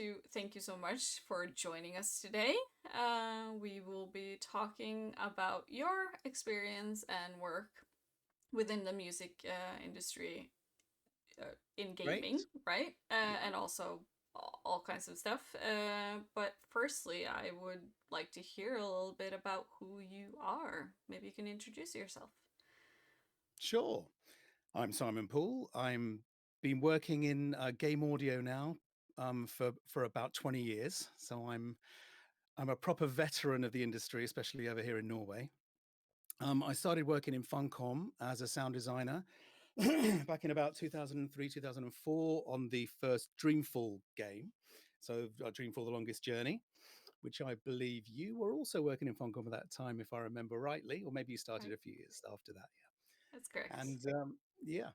to thank you so much for joining us today. We will be talking about your experience and work within the music industry in gaming, Great. right? Yeah. And also all kinds of stuff. But firstly, I would like to hear a little bit about who you are. Maybe you can introduce yourself. Sure. I'm Simon Poole. I'm been working in game audio now for about 20 years. So I'm a proper veteran of the industry, especially over here in Norway. I started working in Funcom as a sound designer back in about 2003, 2004 on the first Dreamfall game. So Dreamfall: The Longest Journey, which I believe you were also working in Funcom at that time, if I remember rightly, or maybe you started Right? a few years after that. That's correct. And yeah,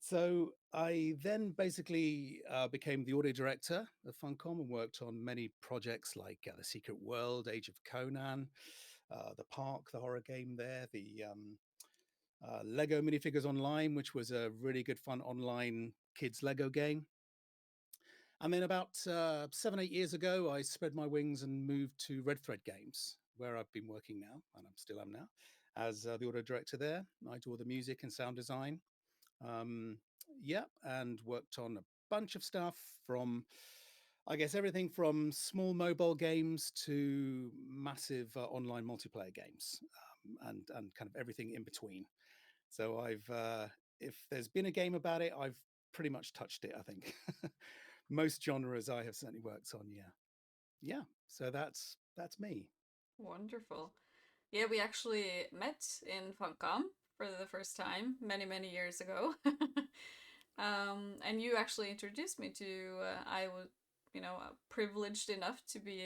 so I then basically became the audio director of Funcom and worked on many projects like The Secret World, Age of Conan, The Park, the horror game there, the Lego Minifigures Online, which was a really good fun online kids Lego game. And then about 7, 8 years ago, I spread my wings and moved to Red Thread Games, where I've been working now, and I'm still am now, as the audio director there. I do all the music and sound design. Um, yeah, and worked on a bunch of stuff from, I guess, everything from small mobile games to massive online multiplayer games, and kind of everything in between. So if there's been a game about it, I've pretty much touched it, I think. Most genres I have certainly worked on. Yeah, yeah. So that's me. Wonderful. Yeah, we actually met in Funcom for the first time many years ago. And you actually introduced me to, I was, privileged enough to be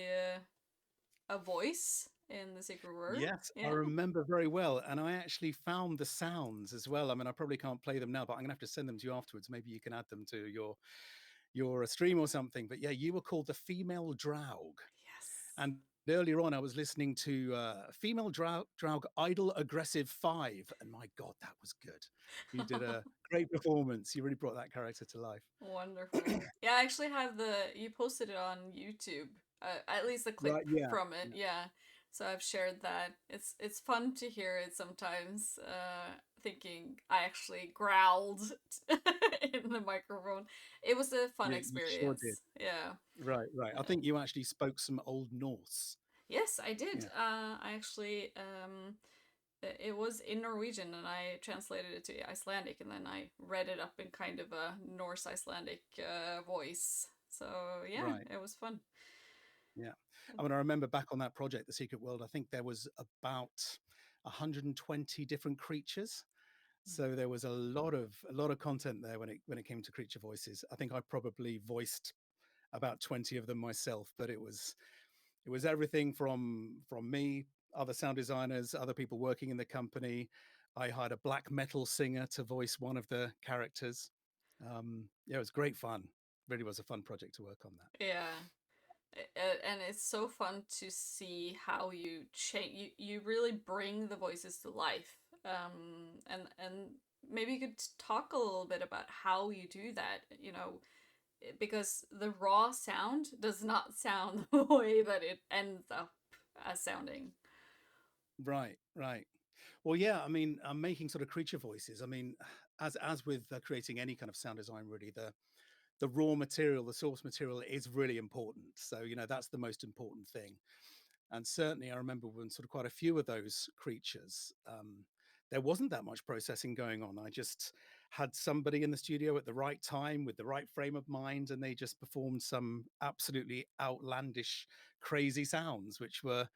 a voice in the Secret World. Yes, I Yeah. remember very well. And I actually found the sounds as well. I mean, I probably can't play them now, but I'm gonna have to send them to you afterwards. Maybe you can add them to your stream or something. But yeah, you were called the female Draug. Yes. And earlier on, I was listening to female Draug Idle Aggressive 5. And my God, that was good. You did a great performance. You really brought that character to life. Wonderful. Yeah, I actually have you posted it on YouTube, at least a clip Right. Yeah. from it. Yeah. Yeah. So I've shared that. It's fun to hear it sometimes, thinking I actually growled in the microphone. It was a fun You sure did. experience. Yeah. Right. Right. I Uh, think you actually spoke some Old Norse. yes, I did. Yeah. I actually it was in Norwegian and I translated it to Icelandic and then I read it up in kind of a Norse Icelandic voice. So yeah, Right. it was fun. Yeah. I mean, I remember back on that project, The Secret World, I think there was about 120 different creatures. So there was a lot of content there when it came to creature voices. I think I probably voiced about 20 of them myself, but it was everything from me, other sound designers, other people working in the company. I hired a black metal singer to voice one of the characters. Yeah, it was great fun. Really was a fun project to work on that. Yeah. And it's so fun to see how you change. You really bring the voices to life. And maybe you could talk a little bit about how you do that. Because the raw sound does not sound the way that it ends up as sounding. Right, right. Well, yeah, I mean, I'm making sort of creature voices. I mean, as with creating any kind of sound design, really, the raw material, the source material is really important. So, that's the most important thing. And certainly, I remember when sort of quite a few of those creatures, there wasn't that much processing going on. I just had somebody in the studio at the right time with the right frame of mind, and they just performed some absolutely outlandish, crazy sounds, which were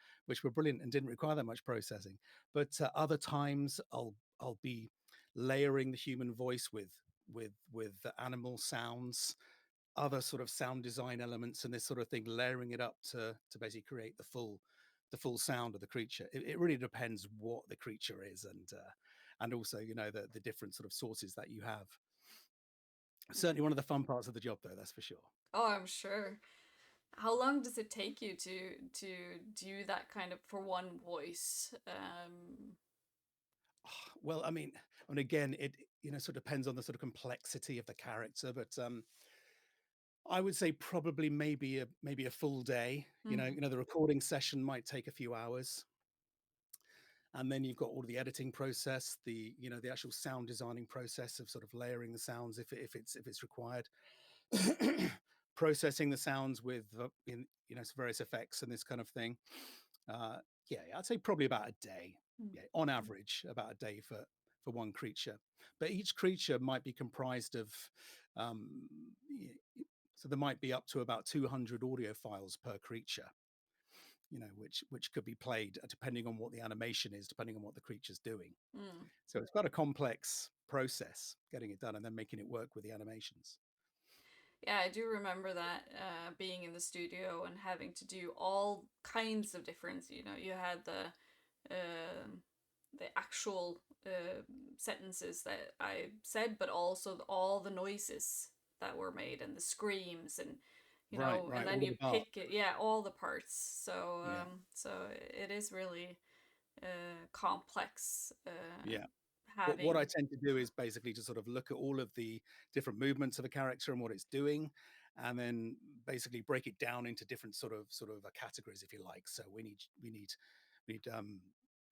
brilliant and didn't require that much processing. But other times, I'll be layering the human voice with the animal sounds, other sort of sound design elements and this sort of thing, layering it up to basically create the full sound of the creature. It really depends what the creature is, and also the different sort of sources that you have. Certainly one of the fun parts of the job, though, that's for sure. Oh, I'm sure. How long does it take you to do that kind of for one voice? Well, I mean, and again, it sort of depends on the sort of complexity of the character, but I would say probably maybe a full day. Mm. The recording session might take a few hours, and then you've got all the editing process, the actual sound designing process of sort of layering the sounds if it's required, processing the sounds with some various effects and this kind of thing. Uh, yeah, I'd say probably about a day. Mm. Yeah, on average, about a day for one creature. But each creature might be comprised of, um, so there might be up to about 200 audio files per creature. Which could be played depending on what the animation is, depending on what the creature's doing. Mm. So it's quite a complex process getting it done and then making it work with the animations. Yeah, I do remember that being in the studio and having to do all kinds of different. You had the actual sentences that I said, but also all the noises that were made and the screams and Right, and right. then All of you the part. pick it. Yeah, all the parts. So Yeah, so it is really complex yeah. What I having. tend to do is basically to sort of look at all of the different movements of a character and what it's doing, and then basically break it down into different sort of categories, if you like. So we need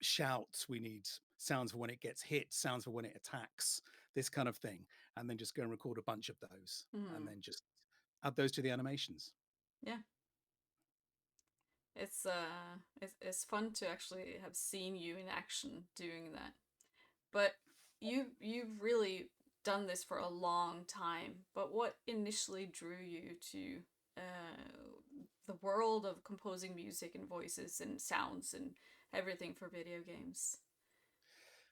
shouts, we need sounds for when it gets hit, sounds for when it attacks, this kind of thing, and then just go and record a bunch of those, and Mm, then just add those to the animations. yeah, it's fun to actually have seen you in action doing that. But you've really done this for a long time. But what initially drew you to the world of composing music and voices and sounds and everything for video games?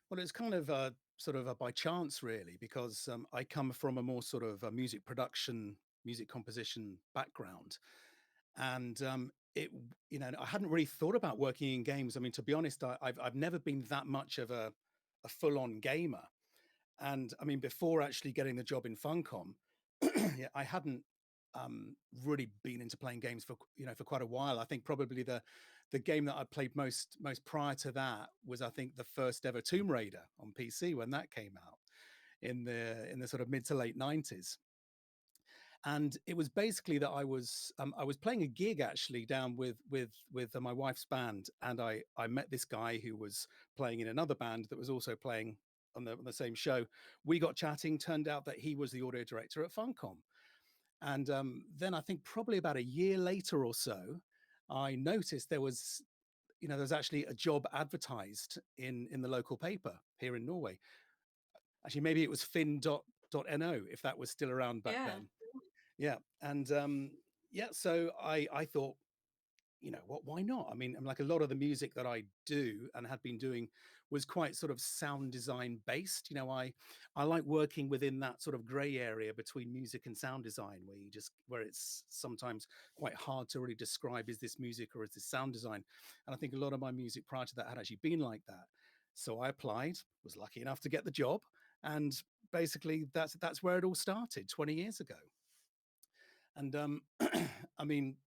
Well, it's kind of sort of by chance, really, because I come from a more sort of music production, music composition background, and I hadn't really thought about working in games. I mean, to be honest, I've never been that much of a full on gamer, and I mean, before actually getting the job in Funcom, yeah, I hadn't really been into playing games for quite a while. I think probably the game that I played most prior to that was, I think, the first ever Tomb Raider on PC when that came out in the sort of mid to late 90s. And it was basically that I was playing a gig actually down with my wife's band, and I met this guy who was playing in another band that was also playing on the same show. We got chatting. Turned out that he was the audio director at Funcom, and then I think probably about a year later or so, I noticed there was actually a job advertised in the local paper here in Norway. Actually, maybe it was fin.no, if that was still around back Yeah. then. Yeah, and yeah, so I thought, what, why not? I mean, like a lot of the music that I do and had been doing was quite sort of sound design based. I like working within that sort of gray area between music and sound design, where it's sometimes quite hard to really describe, is this music or is this sound design? And I think a lot of my music prior to that had actually been like that. So I applied, was lucky enough to get the job, and basically that's where it all started 20 years ago. And I mean,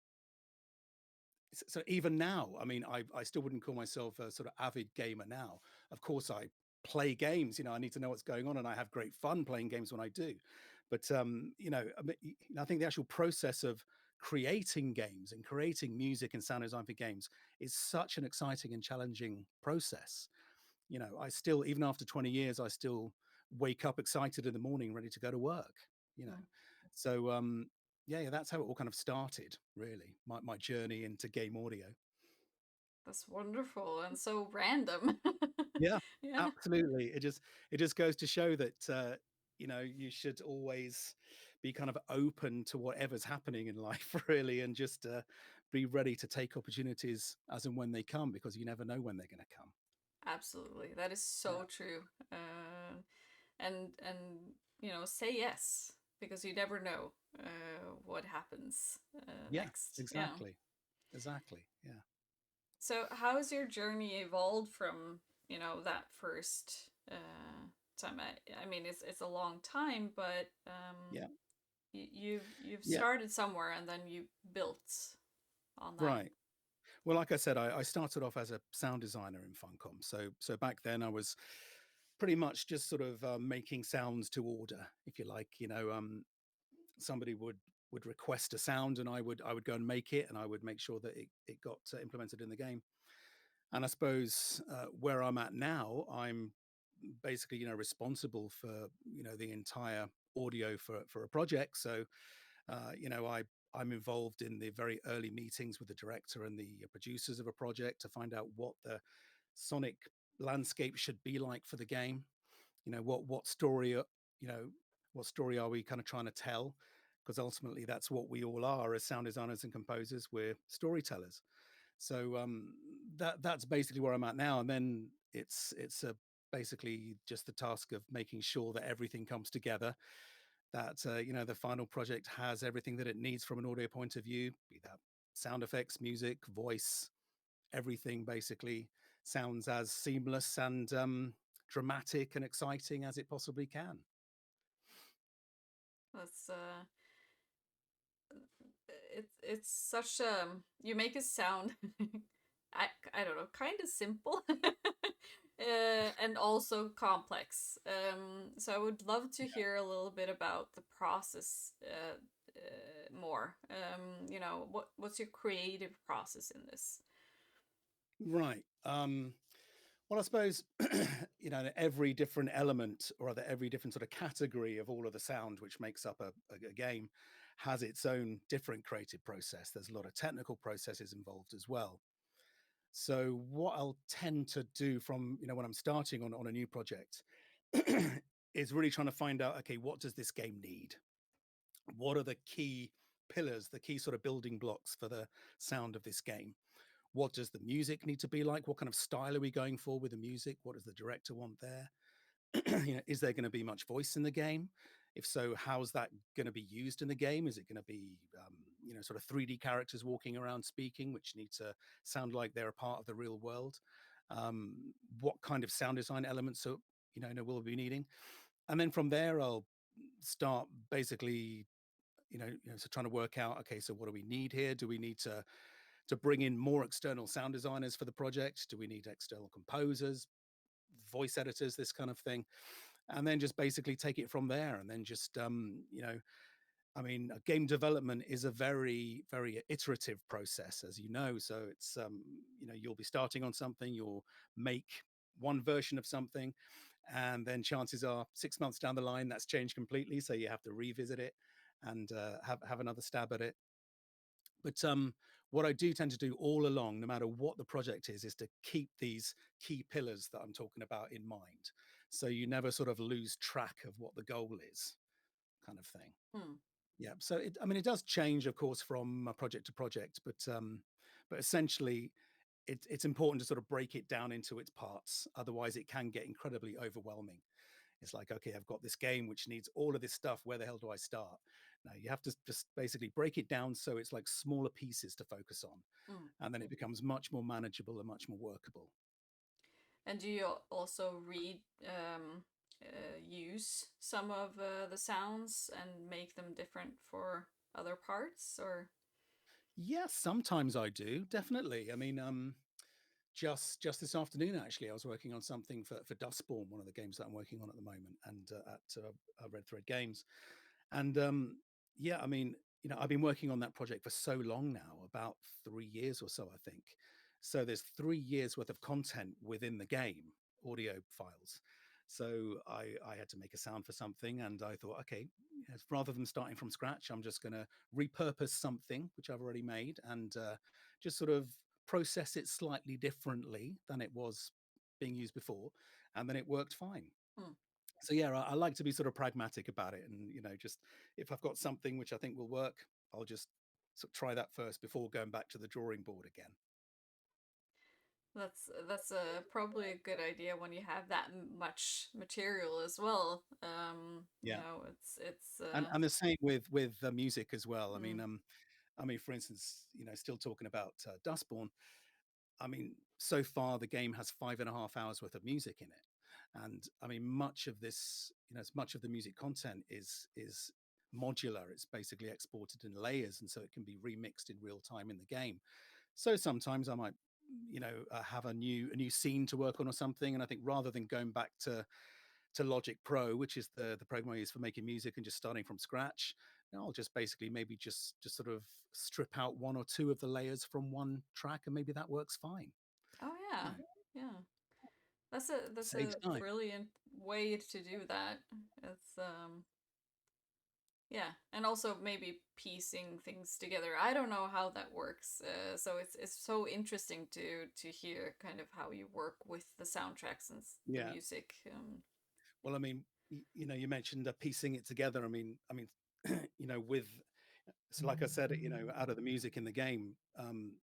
so even now, I mean, I still wouldn't call myself a sort of avid gamer now. Of course, I play games. I need to know what's going on, and I have great fun playing games when I do. But I think the actual process of creating games and creating music and sound design for games is such an exciting and challenging process. I still, even after 20 years, I still wake up excited in the morning, ready to go to work. You know, Mm, so yeah, that's how it all kind of started, really. My journey into game audio. that's wonderful and so random. Yeah, Yeah, absolutely. It just goes to show that you should always be kind of open to whatever's happening in life, really, and just be ready to take opportunities as and when they come, because you never know when they're going to come. absolutely. That is Yeah, so true. And say yes because you never know what happens yeah, next. Yeah. exactly, exactly. Yeah, So how has your journey evolved from that first time? I mean, it's a long time, but yeah, you've yeah. started somewhere and then you built on that. Right. Well, like I said, I started off as a sound designer in Funcom. So back then I was pretty much just sort of making sounds to order, if you like. Somebody would would request a sound, and I would go and make it, and I would make sure that it got implemented in the game. And I suppose where I'm at now, I'm basically responsible for the entire audio for a project. So I'm involved in the very early meetings with the director and the producers of a project to find out what the sonic landscape should be like for the game. What story you know what story are we kind of trying to tell, because ultimately that's what we all are as sound designers and composers. We're storytellers. So that's basically where I'm at now. And then basically just the task of making sure that everything comes together, that the final project has everything that it needs from an audio point of view, be that sound effects, music, voice, everything basically sounds as seamless and dramatic and exciting as it possibly can. That's it's such you make it sound I don't know, kind of simple. And also complex. So I would love to hear a little bit about the process more. What's your creative process in this? Right. Well, I suppose every different element, or rather every different sort of category of all of the sound which makes up a game, has its own different creative process. There's a lot of technical processes involved as well. So what I'll tend to do from when I'm starting on a new project is really trying to find out, okay, what does this game need? What are the key pillars, the key sort of building blocks for the sound of this game? What does the music need to be like? What kind of style are we going for with the music? What does the director want there? Is there going to be much voice in the game? If so, how's that going to be used in the game? Is it going to be, sort of 3D characters walking around speaking, which need to sound like they're a part of the real world? What kind of sound design elements, we'll be needing? And then from there, I'll start basically, so trying to work out, okay, so what do we need here? Do we need to bring in more external sound designers for the project? Do we need external composers, voice editors, this kind of thing? And then just basically take it from there. And then just, game development is a very, very iterative process, as you know. So it's, you'll be starting on something, you'll make one version of something, and then chances are 6 months down the line, that's changed completely. So you have to revisit it and have another stab at it. But what I do tend to do all along, no matter what the project is to keep these key pillars that I'm talking about in mind. So you never sort of lose track of what the goal is, kind of thing. Hmm. Yeah. So it does change, of course, from project to project, but essentially, it's important to sort of break it down into its parts. Otherwise, it can get incredibly overwhelming. It's like, okay, I've got this game which needs all of this stuff. Where the hell do I start? Now you have to just basically break it down so it's like smaller pieces to focus on, Mm. and then it becomes much more manageable and much more workable. And do you also use some of the sounds and make them different for other parts, or? Yeah, sometimes I do, definitely. Just this afternoon, actually, I was working on something for Dustborn, one of the games that I'm working on at the moment, and at Red Thread Games. And yeah, I've been working on that project for so long now, about 3 years or so, I think. So there's 3 years worth of content within the game, audio files. So I had to make a sound for something, and I thought, okay, yes, rather than starting from scratch, I'm just going to repurpose something which I've already made, and just sort of process it slightly differently than it was being used before, and then it worked fine. Hmm. So yeah, I like to be sort of pragmatic about it, and just if I've got something which I think will work, I'll just sort of try that first before going back to the drawing board again. That's probably a good idea when you have that much material as well. Yeah, It's and the same with the music as well. mm, For instance, still talking about Dustborn. So far the game has 5.5 hours worth of music in it, and much of this, much of the music content is modular. It's basically exported in layers, and so it can be remixed in real time in the game. So sometimes I might, have a new scene to work on or something, and I think rather than going back to Logic Pro, which is the program I use for making music, and just starting from scratch, I'll just basically maybe just sort of strip out one or two of the layers from one track, and maybe that works fine. Oh You yeah, know, yeah. That's saves a time. brilliant way to do that. It's yeah, and also maybe piecing things together. I don't know how that works, so it's so interesting to hear kind of how you work with the soundtracks and the Yeah. music. Well, I mean, you mentioned piecing it together. With so like I said, out of the music in the game,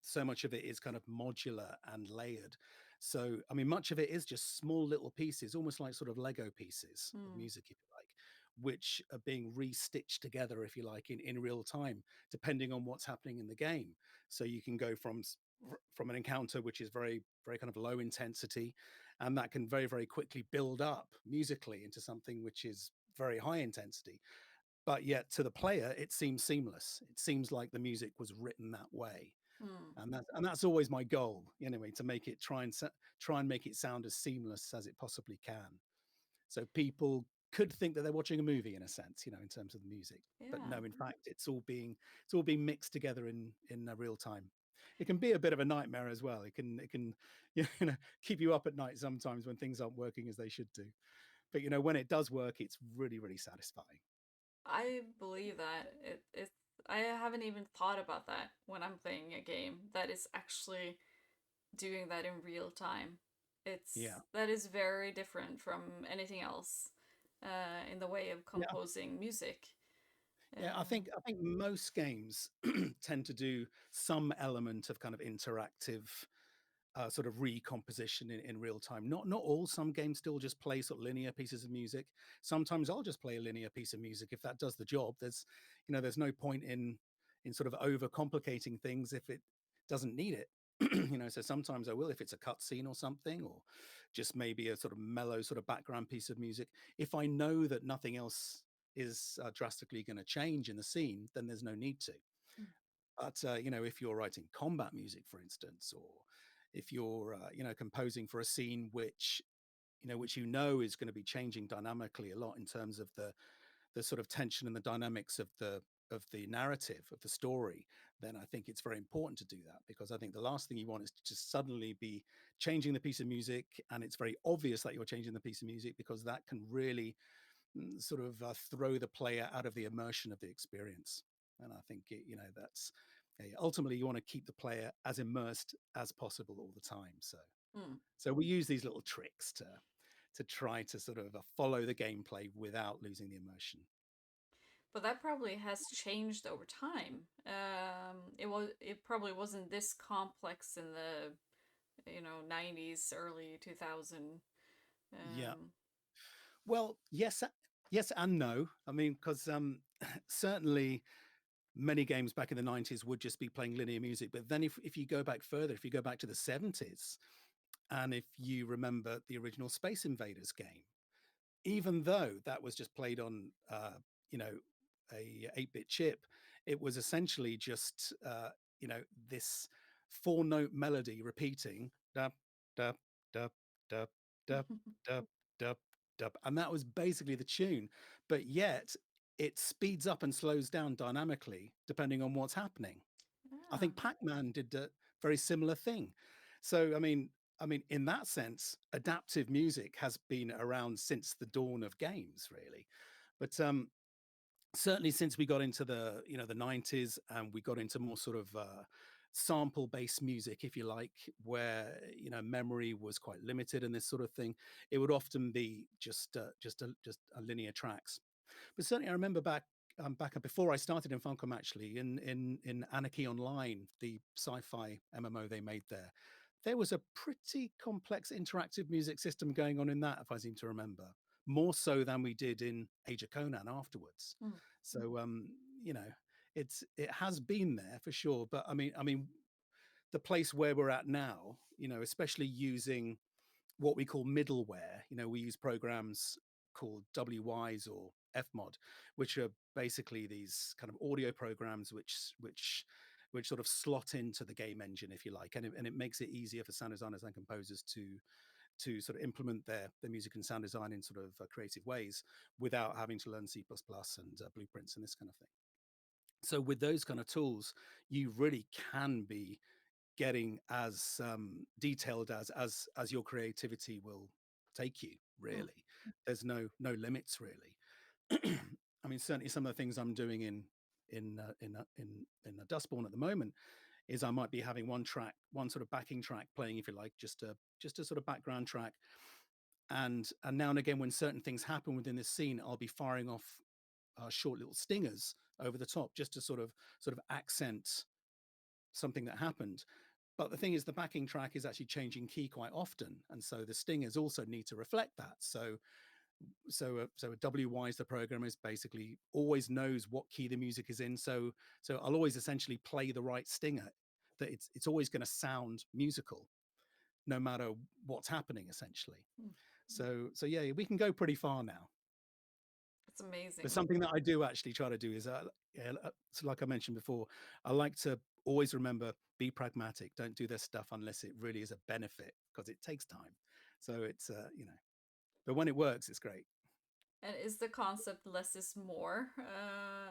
so much of it is kind of modular and layered. So, I mean, much of it is just small little pieces, almost like sort of Lego pieces of Hmm. music, if you like, which are being re-stitched together, if you like, in real time, depending on what's happening in the game. So you can go from an encounter which is very, very kind of low intensity, and that can very, very quickly build up musically into something which is very high intensity, but yet to the player it seems seamless. It seems like the music was written that way, Hmm. and that's always my goal anyway, to make it try and make it sound as seamless as it possibly can, so people could think that they're watching a movie in a sense, in terms of the music. But Yeah. no, in fact, it's all being mixed together in real time. It can be a bit of a nightmare as well. It can keep you up at night sometimes when things aren't working as they should do. But when it does work, it's really, really satisfying. I believe that it. I haven't even thought about that when I'm playing a game that is actually doing that in real time. It's Yeah. that is very different from anything else in the way of Yeah. composing music. Yeah, I Uh, think I think most games tend to do some element of kind of interactive sort of recomposition in real time. Not all. Some games still just play sort of linear pieces of music. Sometimes I'll just play a linear piece of music if that does the job. There's no point in sort of overcomplicating things if it doesn't need it. So sometimes I will, if it's a cutscene or something, or just maybe a sort of mellow sort of background piece of music. If I know that nothing else is drastically going to change in the scene, then there's no need to. But if you're writing combat music, for instance, or if you're composing for a scene which is going to be changing dynamically a lot in terms of the sort of tension and the dynamics of the narrative of the story, then I think it's very important to do that, because I think the last thing you want is to just suddenly be changing the piece of music, and it's very obvious that you're changing the piece of music, because that can really sort of throw the player out of the immersion of the experience. And I think that's ultimately you want to keep the player as immersed as possible all the time. So mm. so we use these little tricks to try to sort of follow the gameplay without losing the immersion. But that probably has changed over time. It probably wasn't this complex in the 90s, early 2000. Yeah. Um, Well, yes and no. I mean, because certainly many games back in the 90s would just be playing linear music. But then if you go back further, if you go back to the 70s, and if you remember the original Space Invaders game, even though that was just played on, you know, a 8-bit chip, it was essentially just, this four-note melody repeating, dub, dub, dub, dub, dub, dub, dub, dub, and that was basically the tune. But yet, it speeds up and slows down dynamically depending on what's happening. I yeah. think Pac-Man did a very similar thing. So, I mean, in that sense, adaptive music has been around since the dawn of games, really. But certainly since we got into the 90s, and we got into more sort of sample-based music, if you like, where memory was quite limited and this sort of thing, it would often be just a linear tracks. But certainly, I remember back before I started in Funcom, actually, in Anarchy Online, the sci-fi MMO they made there. There was a pretty complex interactive music system going on in that, if I seem to remember, more so than we did in Age of Conan afterwards. Mm. So, you know, it has been there for sure. But I mean, the place where we're at now, especially using what we call middleware. We use programs called WYs or Fmod, which are basically these kind of audio programs which sort of slot into the game engine, if you like, and it makes it easier for sound designers and composers to sort of implement their music and sound design in sort of creative ways without having to learn C++ and blueprints and this kind of thing. So with those kind of tools, you really can be getting as detailed as your creativity will take you. Mm. Really, there's no limits really. I mean, certainly some of the things I'm doing in a Dustborn at the moment is I might be having one sort of backing track playing, if you like, just a sort of background track, and now and again when certain things happen within this scene, I'll be firing off short little stingers over the top just to sort of accent something that happened. But the thing is, the backing track is actually changing key quite often, and so the stingers also need to reflect that. So a WWise, the programmer, is basically always knows what key the music is in. So I'll always essentially play the right stinger. That it's always going to sound musical, no matter what's happening, essentially. Mm. So yeah, we can go pretty far now. It's But amazing. something that I do actually try to do is, yeah, so like I mentioned before, I like to always remember, be pragmatic. Don't do this stuff unless it really is a benefit, because it takes time. So it's but when it works, it's great. And is the concept less is more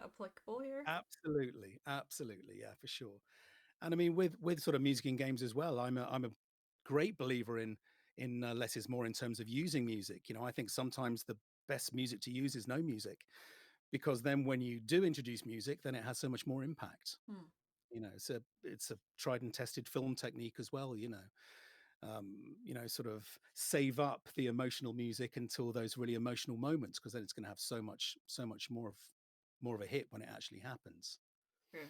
applicable here? Absolutely, absolutely, yeah, for sure. And I mean, with sort of music in games as well, I'm a great believer in less is more in terms of using music. I think sometimes the best music to use is no music, because then when you do introduce music, then it has so much more impact. Mm. It's a tried and tested film technique as well. Sort of save up the emotional music until those really emotional moments, because then it's going to have so much more of a hit when it actually happens. True.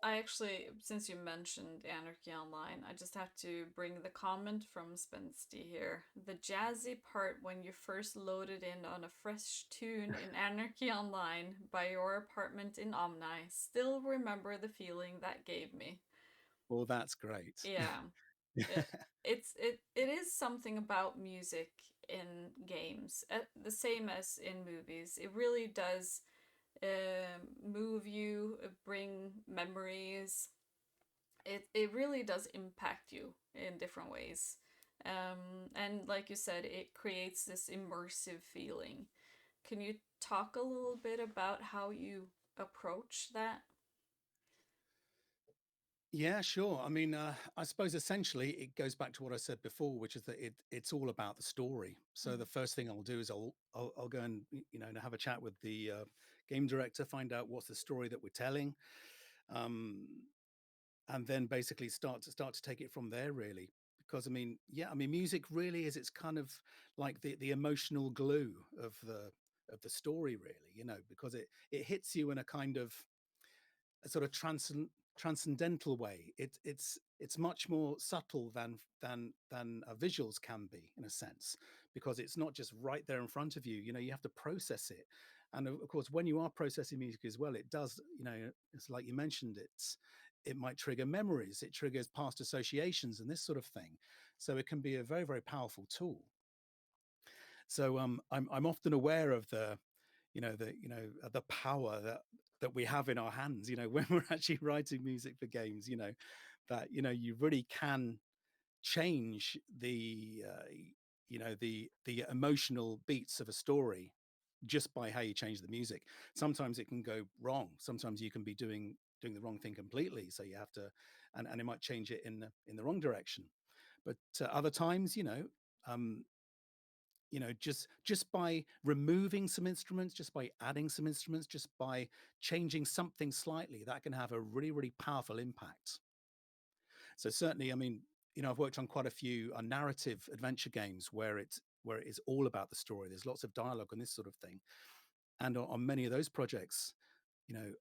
I actually, since you mentioned Anarchy Online, I just have to bring the comment from Spensty here. The jazzy part when you first loaded in on a fresh tune in Anarchy Online by your apartment in Omni. Still remember the feeling that gave me. Well, that's great. Yeah. It, it is something about music in games, the same as in movies. It really does move you, bring memories. It really does impact you in different ways. And like you said, it creates this immersive feeling. Can you talk a little bit about how you approach that? Yeah, sure. I mean, I suppose essentially it goes back to what I said before, which is that it's all about the story. So Mm. the first thing I'll do is I'll go and have a chat with the game director, find out what's the story that we're telling, um, and then basically start to take it from there. Really, because I mean, yeah, I mean, music really is, it's kind of like the emotional glue of the story, really. Because it hits you in a kind of a sort of transcendental way. It's much more subtle than visuals can be, in a sense, because it's not just right there in front of you. You have to process it, and of course, when you are processing music as well, it does. It's like you mentioned. It might trigger memories. It triggers past associations and this sort of thing. So it can be a very, very powerful tool. So I'm often aware of the power that we have in our hands, when we're actually writing music for games, that you really can change the emotional beats of a story just by how you change the music. Sometimes it can go wrong. Sometimes you can be doing the wrong thing completely, so you have to, and it might change it in the wrong direction. But other times, um just by removing some instruments, just by adding some instruments, just by changing something slightly, that can have a really, really powerful impact. So certainly, I mean, I've worked on quite a few narrative adventure games where it is all about the story. There's lots of dialogue and this sort of thing. And on many of those projects, you know,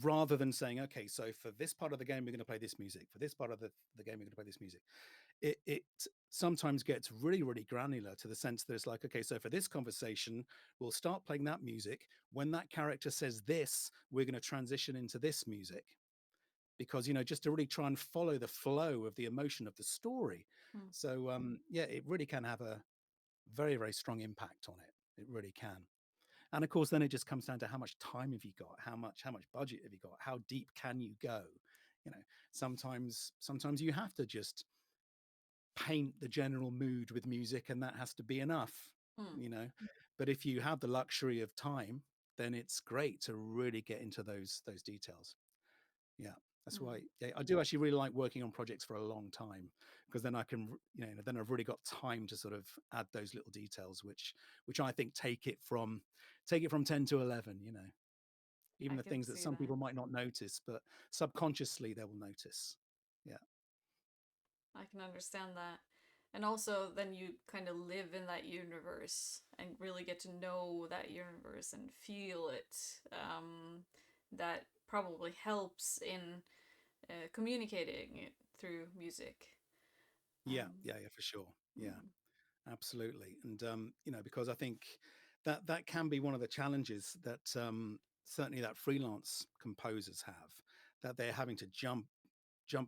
rather than saying, okay, so for this part of the game, we're going to play this music. For this part of the game, we're going to play this music. It sometimes gets really, really granular, to the sense that it's like, okay, so for this conversation, we'll start playing that music. When that character says this, we're going to transition into this music, because just to really try and follow the flow of the emotion of the story. Mm. So yeah, it really can have a very, very strong impact on it. It really can. And of course, then it just comes down to how much time have you got, how much budget have you got, how deep can you go. you know sometimes you have to just paint the general mood with music, and that has to be enough. Mm. you know but if you have the luxury of time, then it's great to really get into those details. Yeah, that's why. Mm, Yeah, I do actually really like working on projects for a long time, because then I can, then I've really got time to sort of add those little details, which I think take it from 10 to 11. Even I the can things that see some that. people might not notice, but subconsciously they will notice. Yeah. I can understand that. And also, then you kind of live in that universe and really get to know that universe and feel it. That probably helps in communicating it through music. Yeah, Um, yeah, yeah, for sure. Yeah, mm, absolutely. And because I think that can be one of the challenges that certainly that freelance composers have, that they're having to jump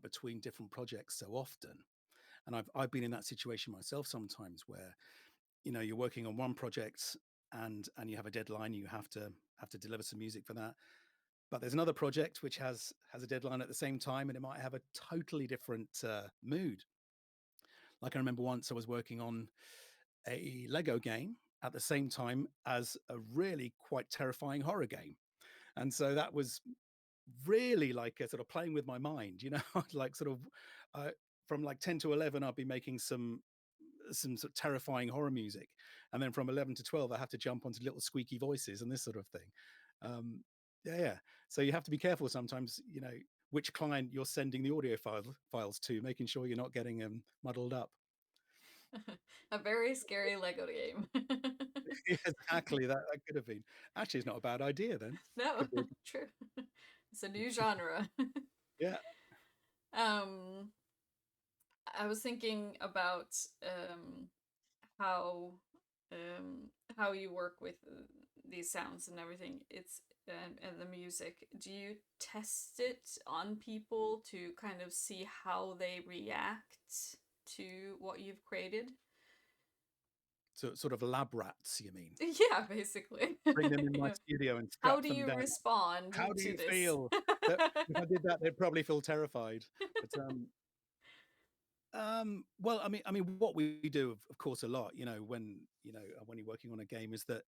between different projects so often. And I've been in that situation myself sometimes, where you're working on one project, and you have a deadline, you have to deliver some music for that. But there's another project which has a deadline at the same time, and it might have a totally different mood. Like, I remember once I was working on a Lego game at the same time as a really quite terrifying horror game. And so that was really like a sort of playing with my mind, like sort of uh, from like 10 to 11, I'd be making some sort of terrifying horror music. And then from 11 to 12, I have to jump onto little squeaky voices and this sort of thing. Um, yeah, yeah. So you have to be careful sometimes, which client you're sending the audio files to, making sure you're not getting muddled up. a very scary Lego game. Exactly. That could have been. Actually, it's not a bad idea then. No, Could be. true. It's a new genre. Yeah. um, I was thinking about how how you work with these sounds and everything. It's and the music. Do you test it on people to kind of see how they react to what you've created? So sort of lab rats, you mean? Yeah, basically. Bring them in my Yeah. studio and How strap do them you down. respond How do to you this? feel? That if I did that, they'd probably feel terrified. But well, I mean, what we do, of course, a lot, when you're working on a game, is that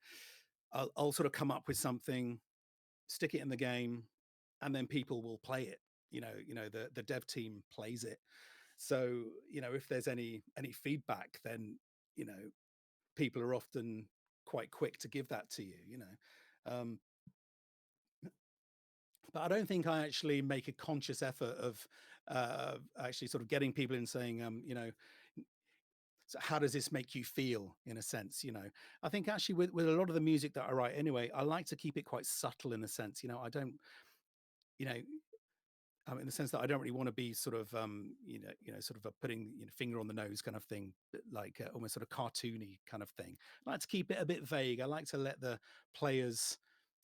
I'll sort of come up with something, stick it in the game, and then people will play it. The dev team plays it. So if there's any feedback, then you know people are often quite quick to give that to you. Um, but I don't think I actually make a conscious effort of actually sort of getting people in, saying, so how does this make you feel, in a sense. I think actually with a lot of the music that I write anyway, I like to keep it quite subtle, in a sense. I don't, you know in the sense that I don't really want to be sort of sort of a putting finger on the nose kind of thing, like almost sort of cartoony kind of thing. I like to keep it a bit vague. I like to let the players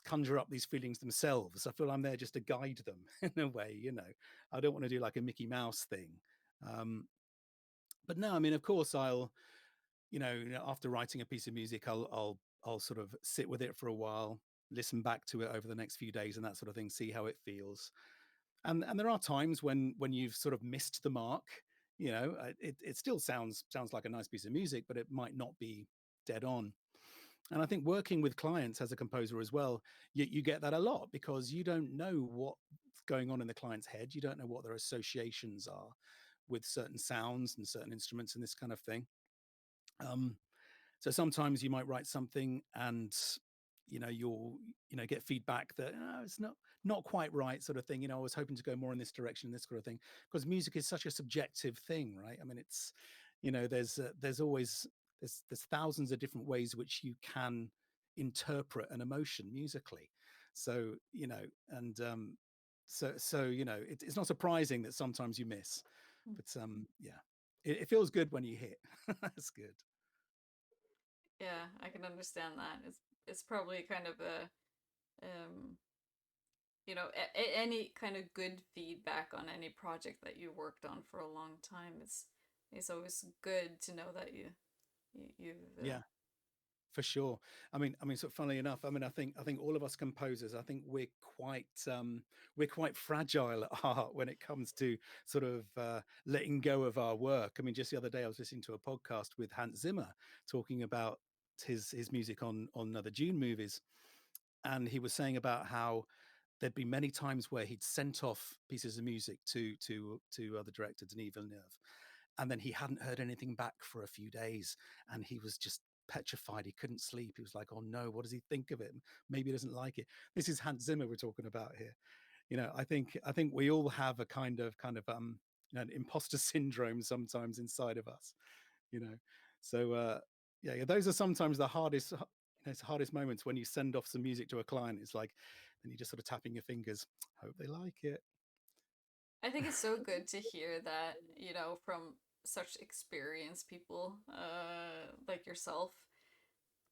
conjure up these feelings themselves. I feel I'm there just to guide them in a way. I don't want to do like a Mickey Mouse thing. um but no, I mean, of course, after writing a piece of music, I'll sort of sit with it for a while, listen back to it over the next few days and that sort of thing, see how it feels. And there are times when you've sort of missed the mark. It still sounds like a nice piece of music, but it might not be dead on. And I think working with clients as a composer as well, you get that a lot, because you don't know what's going on in the client's head. You don't know what their associations are with certain sounds and certain instruments and this kind of thing. um, so sometimes you might write something, and you'll get feedback that, it's not quite right, sort of thing. I was hoping to go more in this direction, this sort of thing, because music is such a subjective thing, right? I mean, it's there's always there's thousands of different ways which you can interpret an emotion musically. So and it's not surprising that sometimes you miss. But yeah, it feels good when you hit. That's good. Yeah, I can understand that. It's probably kind of a any kind of good feedback on any project that you worked on for a long time. It's always good to know that you've Yeah, for sure. I mean, sort of funnily enough, I mean, I think all of us composers, I think we're quite fragile at heart when it comes to sort of letting go of our work. I mean, just the other day, I was listening to a podcast with Hans Zimmer talking about his music on the Dune movies, and he was saying about how there'd been many times where he'd sent off pieces of music to the director Denis Villeneuve, and then he hadn't heard anything back for a few days, and he was just petrified. He couldn't sleep. He was like, "Oh no, what does he think of it? Maybe he doesn't like it." This is Hans Zimmer we're talking about here. I think we all have a an imposter syndrome sometimes inside of us. You know, so yeah, those are sometimes the hardest. It's the hardest moments when you send off some music to a client. It's like, then you're just sort of tapping your fingers. Hope they like it. I think it's so good to hear that, from such experienced people like yourself,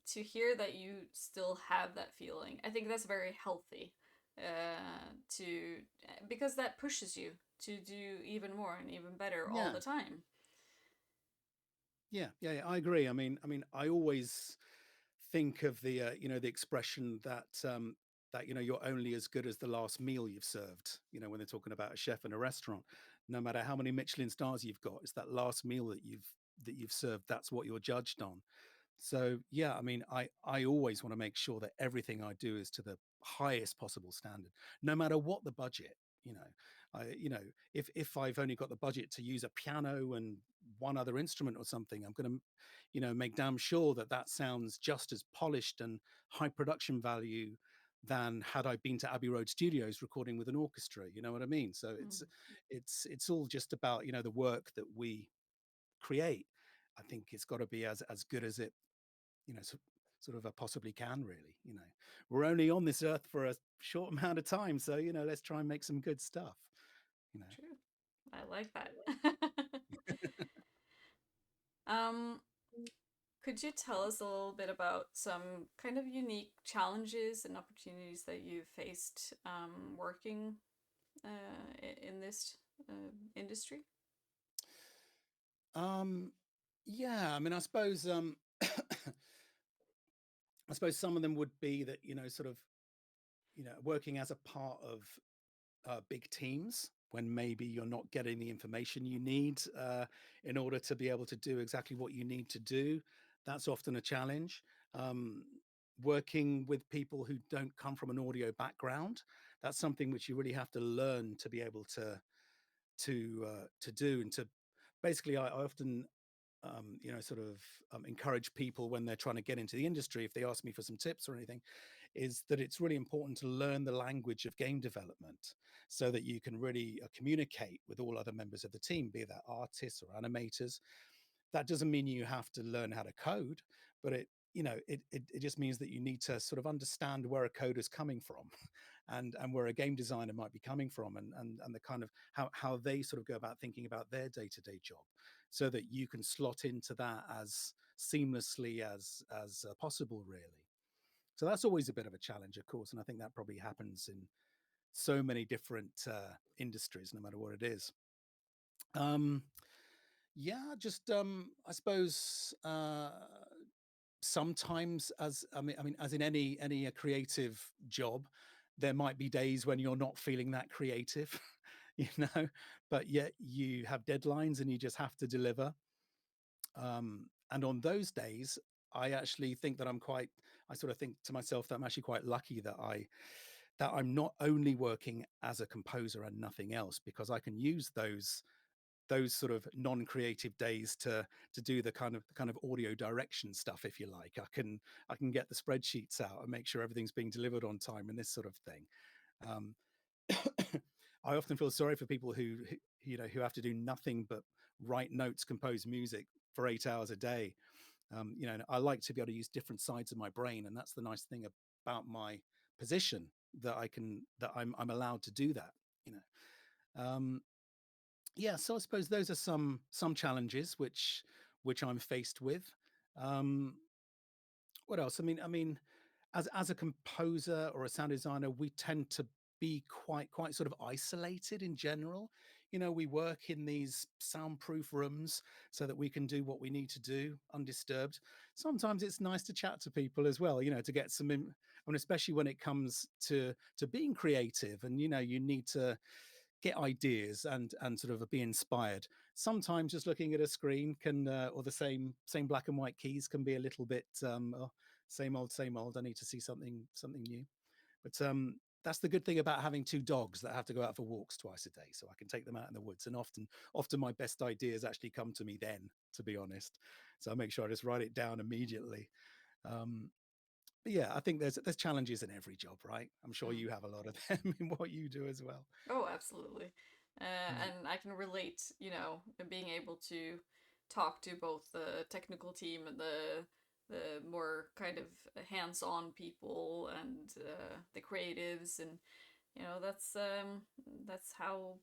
to hear that you still have that feeling. I think that's very healthy, to because that pushes you to do even more and even better all Yeah, the time. yeah, I agree. I always think of the expression that you're only as good as the last meal you've served. When they're talking about a chef in a restaurant, no matter how many Michelin stars you've got, it's that last meal that you've served. That's what you're judged on. So yeah, I always want to make sure that everything I do is to the highest possible standard, no matter what the budget. You know, if I've only got the budget to use a piano and one other instrument or something, I'm going to, make damn sure that that sounds just as polished and high production value than had I been to Abbey Road Studios recording with an orchestra. You know what I mean? So Mm, it's all just about the work that we create. I think it's got to be as good as it sort of possibly can, really. We're only on this earth for a short amount of time, so let's try and make some good stuff. you know true. I like that. um, could you tell us a little bit about some kind of unique challenges and opportunities that you've faced working in this industry? um yeah, I suppose some of them would be that sort of working as a part of big teams when maybe you're not getting the information you need in order to be able to do exactly what you need to do. That's often a challenge. Um, Working with people who don't come from an audio background, that's something which you really have to learn to be able to do, and to basically, I often sort of encourage people when they're trying to get into the industry, if they ask me for some tips or anything, is that it's really important to learn the language of game development so that you can really communicate with all other members of the team, be that artists or animators. That doesn't mean you have to learn how to code, but it just means that you need to sort of understand where a code is coming from and where a game designer might be coming from, and the kind of how they sort of go about thinking about their day-to-day job, so that you can slot into that as seamlessly as possible, really. So that's always a bit of a challenge, of course, and I think that probably happens in so many different industries, no matter what it is. um yeah, just I suppose sometimes, as in any creative job, there might be days when you're not feeling that creative, you know, but yet you have deadlines and you just have to deliver. And on those days, I actually think that I sort of think to myself that I'm actually quite lucky that I'm not only working as a composer and nothing else, because I can use those sort of non-creative days to do the kind of audio direction stuff, if you like. I can get the spreadsheets out and make sure everything's being delivered on time and this sort of thing. um, I often feel sorry for people who have to do nothing but write notes, compose music for 8 hours a day. And I like to be able to use different sides of my brain, and that's the nice thing about my position, that I'm allowed to do that. you know um, yeah, so I suppose those are some challenges which I'm faced with. um what else? As a composer or a sound designer, we tend to be quite sort of isolated in general. We work in these soundproof rooms so that we can do what we need to do undisturbed. Sometimes it's nice to chat to people as well, to get especially when it comes to being creative, and you need to get ideas and sort of be inspired. Sometimes just looking at a screen can, or the same black and white keys, can be a little bit, oh, same old, same old. I need to see something new. But that's the good thing about having two dogs that have to go out for walks twice a day, so I can take them out in the woods. And often my best ideas actually come to me then, to be honest. So I make sure I just write it down immediately. Um, but yeah, I think there's challenges in every job, right? I'm sure Mm. you have a lot of them in what you do as well. Oh, absolutely. Mm. And I can relate, being able to talk to both the technical team and the more kind of hands-on people and the creatives, and that's how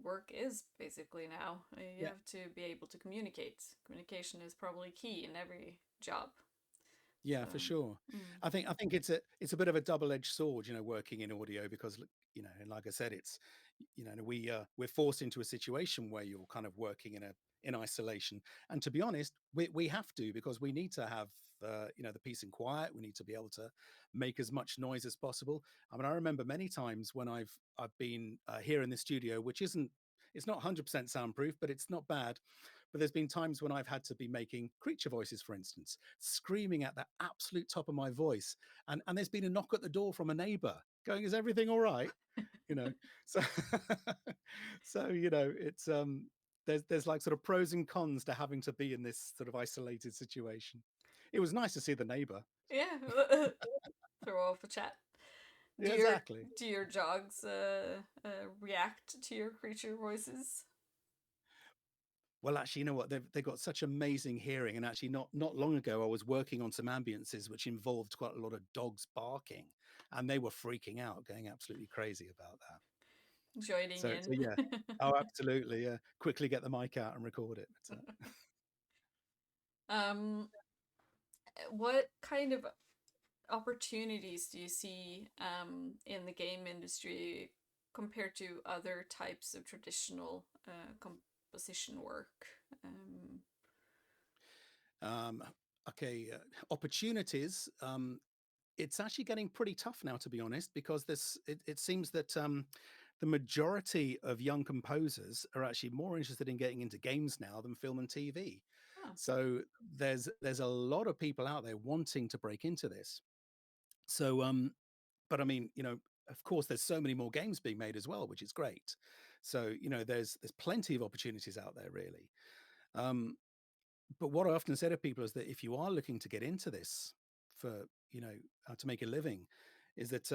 work is basically now. You Yeah. have to be able to communicate. Communication is probably key in every job. Yeah, So, for sure. mm, I think it's a bit of a double-edged sword, working in audio because and like I said, it's we're forced into a situation where you're kind of working in isolation. And to be honest, we have to because we need to have the peace and quiet. We need to be able to make as much noise as possible. I mean, I remember many times when I've been here in the studio, which isn't it's not 100% soundproof, but it's not bad. But there's been times when I've had to be making creature voices, for instance, screaming at the absolute top of my voice. And there's been a knock at the door from a neighbor going, "Is everything all right?" You know, so it's there's like sort of pros and cons to having to be in this sort of isolated situation. It was nice to see the neighbor. yeah, throw off a chat. Do Yeah, your exactly. do your dogs react to your creature voices? Well, actually, you know what? They've got such amazing hearing, and actually, not long ago, I was working on some ambiences which involved quite a lot of dogs barking, and they were freaking out, going absolutely crazy about that. Joining So in. yeah, oh, absolutely, yeah. Quickly get the mic out and record it. um, what kind of opportunities do you see in the game industry compared to other types of traditional composition work? Um, Um, okay, opportunities. It's actually getting pretty tough now, to be honest, because it seems that the majority of young composers are actually more interested in getting into games now than film and TV. oh, So there's a lot of people out there wanting to break into this. So but I mean, of course, there's so many more games being made as well, which is great. So there's plenty of opportunities out there, really. Um, but what I often say to people is that if you are looking to get into this for to make a living, is that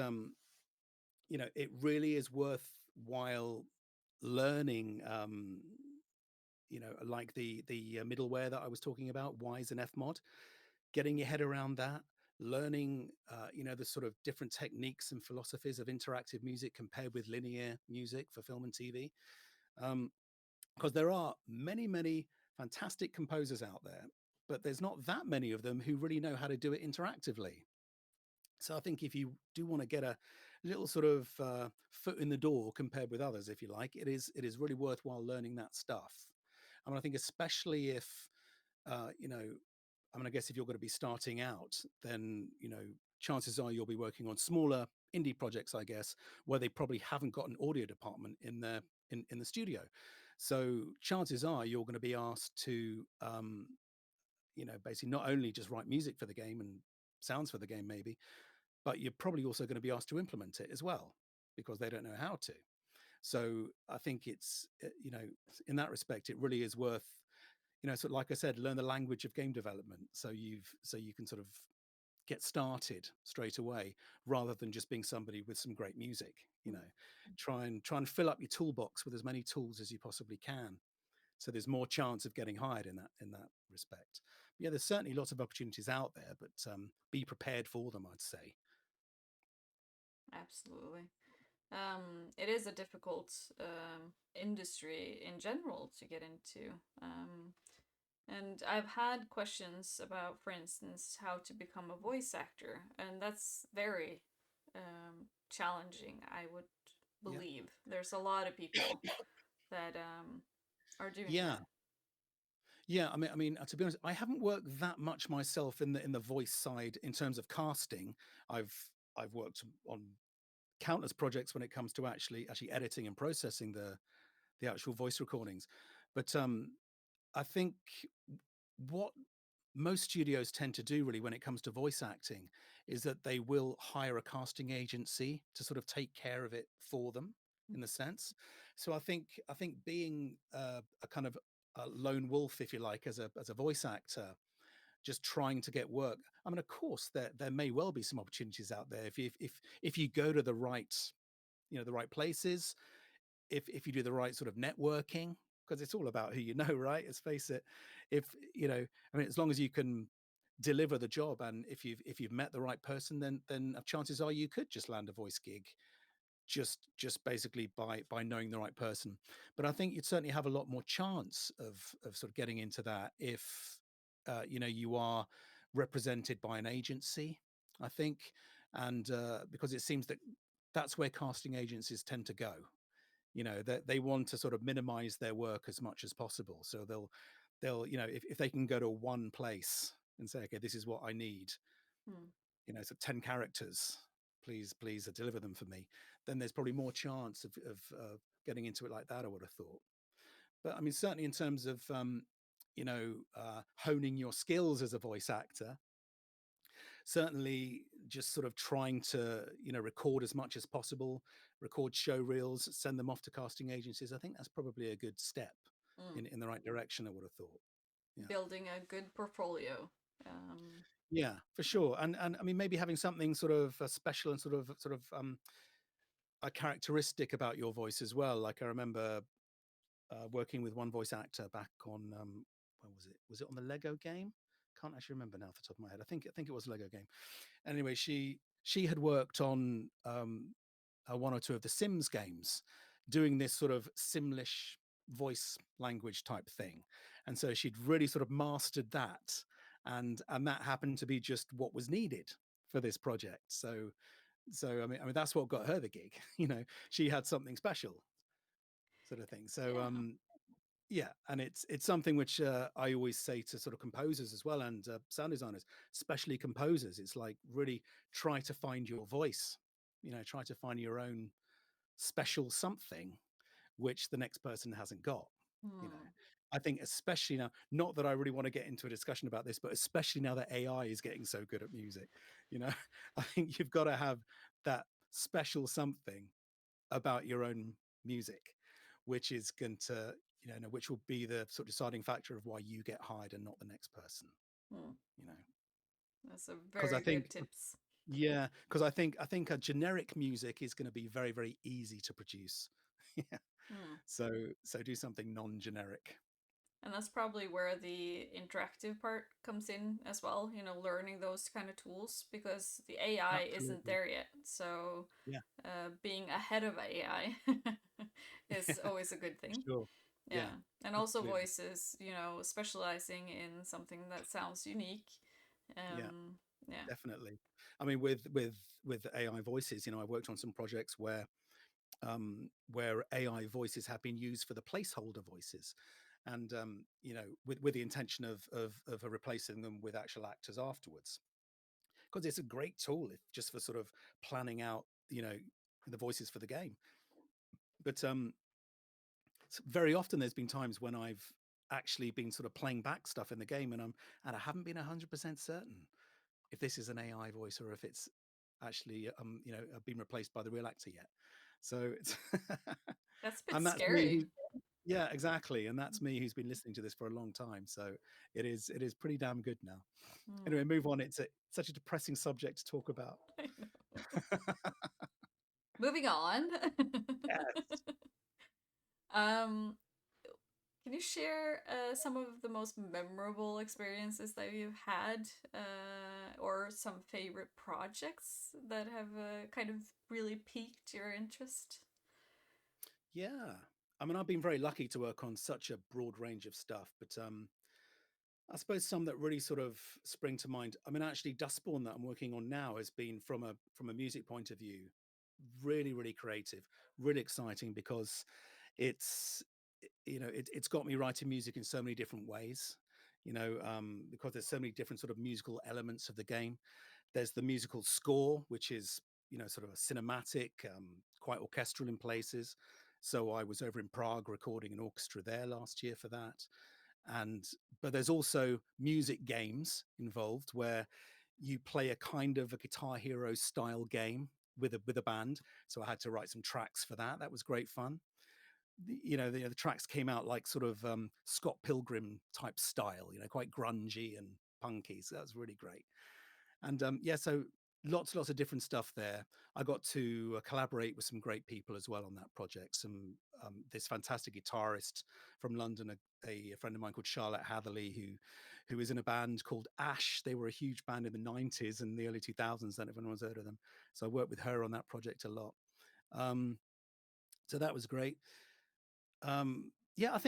it really is worthwhile learning. Like the middleware that I was talking about, Wise and Fmod, getting your head around that, learning the sort of different techniques and philosophies of interactive music compared with linear music for film and TV. Because there are many fantastic composers out there, but there's not that many of them who really know how to do it interactively. So I think if you do want to get a little sort of foot in the door compared with others, if you like, it is really worthwhile learning that stuff. I mean, I think especially if I mean, I guess if you're going to be starting out, then chances are you'll be working on smaller indie projects, I guess, where they probably haven't got an audio department in the studio. So chances are you're going to be asked to basically not only just write music for the game and sounds for the game maybe, but you're probably also going to be asked to implement it as well because they don't know how to. So I think it's in that respect it really is worth sort of like I said, learn the language of game development so you can sort of get started straight away rather than just being somebody with some great music. Try and fill up your toolbox with as many tools as you possibly can, so there's more chance of getting hired in that respect. But yeah, there's certainly lots of opportunities out there, but be prepared for them, I'd say. absolutely. It is a difficult industry in general to get into. And I've had questions about, for instance, how to become a voice actor, and that's very challenging, I would Yeah. believe. There's a lot of people that are doing Yeah. that. Yeah, I mean, to be honest, I haven't worked that much myself in the voice side in terms of casting. I've I've worked on countless projects when it comes to actually editing and processing the actual voice recordings. But I think what most studios tend to do really when it comes to voice acting is that they will hire a casting agency to sort of take care of it for them, in the sense. So I think being a kind of a lone wolf, if you like, as a voice actor, just trying to get work. I mean, of course, there may well be some opportunities out there if you go to the right, the right places, if you do the right sort of networking, because it's all about who you know, right? Let's face it. If I mean, as long as you can deliver the job, and if you've met the right person, then chances are you could just land a voice gig, just basically by knowing the right person. But I think you'd certainly have a lot more chance of sort of getting into that if you are represented by an agency, I think. And because it seems that that's where casting agencies tend to go, that they want to sort of minimize their work as much as possible. So they'll if they can go to one place and say, okay, this is what I need, Hmm. so 10 characters, please deliver them for me, then there's probably more chance of getting into it like that, I would have thought. But I mean, certainly in terms of honing your skills as a voice actor, certainly just sort of trying to record as much as possible, record show reels, send them off to casting agencies. I think that's probably a good step Hmm. in the right direction, I would have thought. Yeah. Building a good portfolio. Um, Yeah, for sure. And I mean, maybe having something sort of special and sort of a characteristic about your voice as well. Like I remember working with one voice actor back on where was it? Was it on the Lego game? Can't actually remember now off the top of my head. I think it was a Lego game. Anyway, she had worked on one or two of the Sims games, doing this sort of Simlish voice language type thing, and so she'd really sort of mastered that, and that happened to be just what was needed for this project. So I mean that's what got her the gig. She had something special, sort of thing. So yeah. yeah, and it's something which I always say to sort of composers as well, and sound designers, especially composers. It's like really try to find your voice. Try to find your own special something which the next person hasn't got. You know, Hmm. I think especially now, not that I really want to get into a discussion about this, but especially now that AI is getting so good at music, you know, I think you've got to have that special something about your own music, which is going to, which will be the sort of deciding factor of why you get hired and not the next person, Hmm. you know, That's a because I very good think, tips. yeah, because I think a generic music is going to be very, very easy to produce. Yeah. Hmm. So do something non-generic. And that's probably where the interactive part comes in as well, learning those kind of tools because the AI isn't Absolutely. there yet. So Yeah, being ahead of AI is always a good for thing. sure. Yeah, Yeah. And also absolutely. voices, specializing in something that sounds unique. Yeah, Yeah. definitely. I mean, with AI voices, I worked on some projects where AI voices have been used for the placeholder voices, and with the intention of replacing them with actual actors afterwards, because it's a great tool if just for sort of planning out, the voices for the game. But very often there's been times when I've actually been sort of playing back stuff in the game, and I haven't been 100% certain if this is an AI voice or if it's actually been replaced by the real actor yet. So it's That's a bit and that's me scary. who, yeah, exactly, and that's me who's been listening to this for a long time. So it is pretty damn good now. Anyway, Hmm. move on. It's such a depressing subject to talk about. I know. Moving on. Yes. um, can you share some of the most memorable experiences that you've had, or some favorite projects that have kind of really piqued your interest? Yeah. I mean, I've been very lucky to work on such a broad range of stuff, but I suppose some that really sort of spring to mind. I mean, actually, Dustborn that I'm working on now has been from a music point of view, really, really creative, really exciting because it's it's got me writing music in so many different ways. Because there's so many different sort of musical elements of the game. There's the musical score, which is sort of a cinematic, quite orchestral in places. So I was over in Prague recording an orchestra there last year for that. and but there's also music games involved where you play a kind of a Guitar Hero style game with a band. So I had to write some tracks for that. That was great fun. The tracks came out like sort of Scott Pilgrim type style, quite grungy and punky. So that was really great. And yeah, so lots of different stuff there. I got to collaborate with some great people as well on that project. Some this fantastic guitarist from London, a friend of mine called Charlotte Hatherley, who is in a band called Ash. They were a huge band in the 90s and the early 2000s. Then if anyone's heard of them, so I worked with her on that project a lot. So that was great. Yeah, I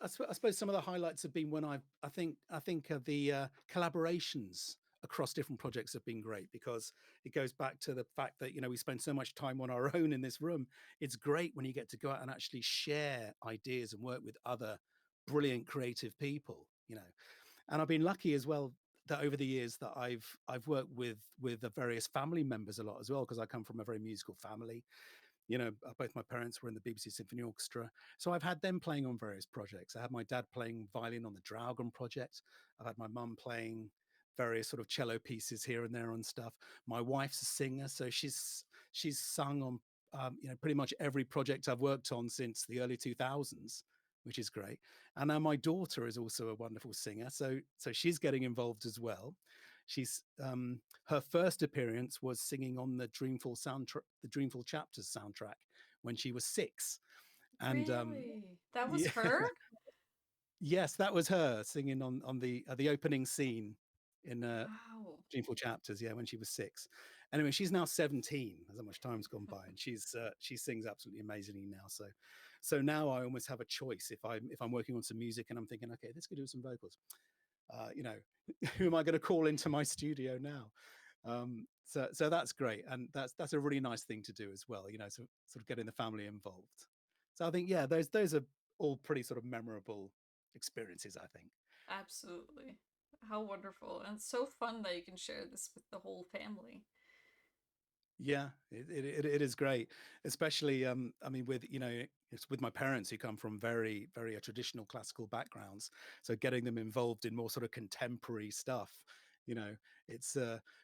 suppose some of the highlights have been when I think of the collaborations across different projects have been great, because it goes back to the fact that we spend so much time on our own in this room. It's great when you get to go out and actually share ideas and work with other brilliant creative people. And I've been lucky as well that over the years that I've worked with the various family members a lot as well, because I come from a very musical family. Both my parents were in the BBC Symphony Orchestra. So I've had them playing on various projects. I had my dad playing violin on the Draugen project. I've had my mum playing various sort of cello pieces here and there on stuff. My wife's a singer, so she's sung on pretty much every project I've worked on since the early 2000s, which is great. And now my daughter is also a wonderful singer, so she's getting involved as well. She's Her first appearance was singing on the Dreamfall soundtrack, the Dreamfall Chapters soundtrack, when she was 6. And Really? That was yeah, her? yes, that was her singing on the opening scene in Wow. Dreamful Chapters. Yeah, when she was 6. Anyway, she's now 17. As much time's gone by, and she sings absolutely amazingly now. So now I almost have a choice if I'm working on some music and I'm thinking, okay, let's go do some vocals. You know, who am I going to call into my studio now? So that's great, and that's a really nice thing to do as well. So sort of getting the family involved. So I think, yeah, those are all pretty sort of memorable experiences, I think. Absolutely. How wonderful. And so fun that you can share this with the whole family. Yeah, it is great, especially I mean, it's with my parents who come from very very traditional classical backgrounds. So getting them involved in more sort of contemporary stuff, you know, it's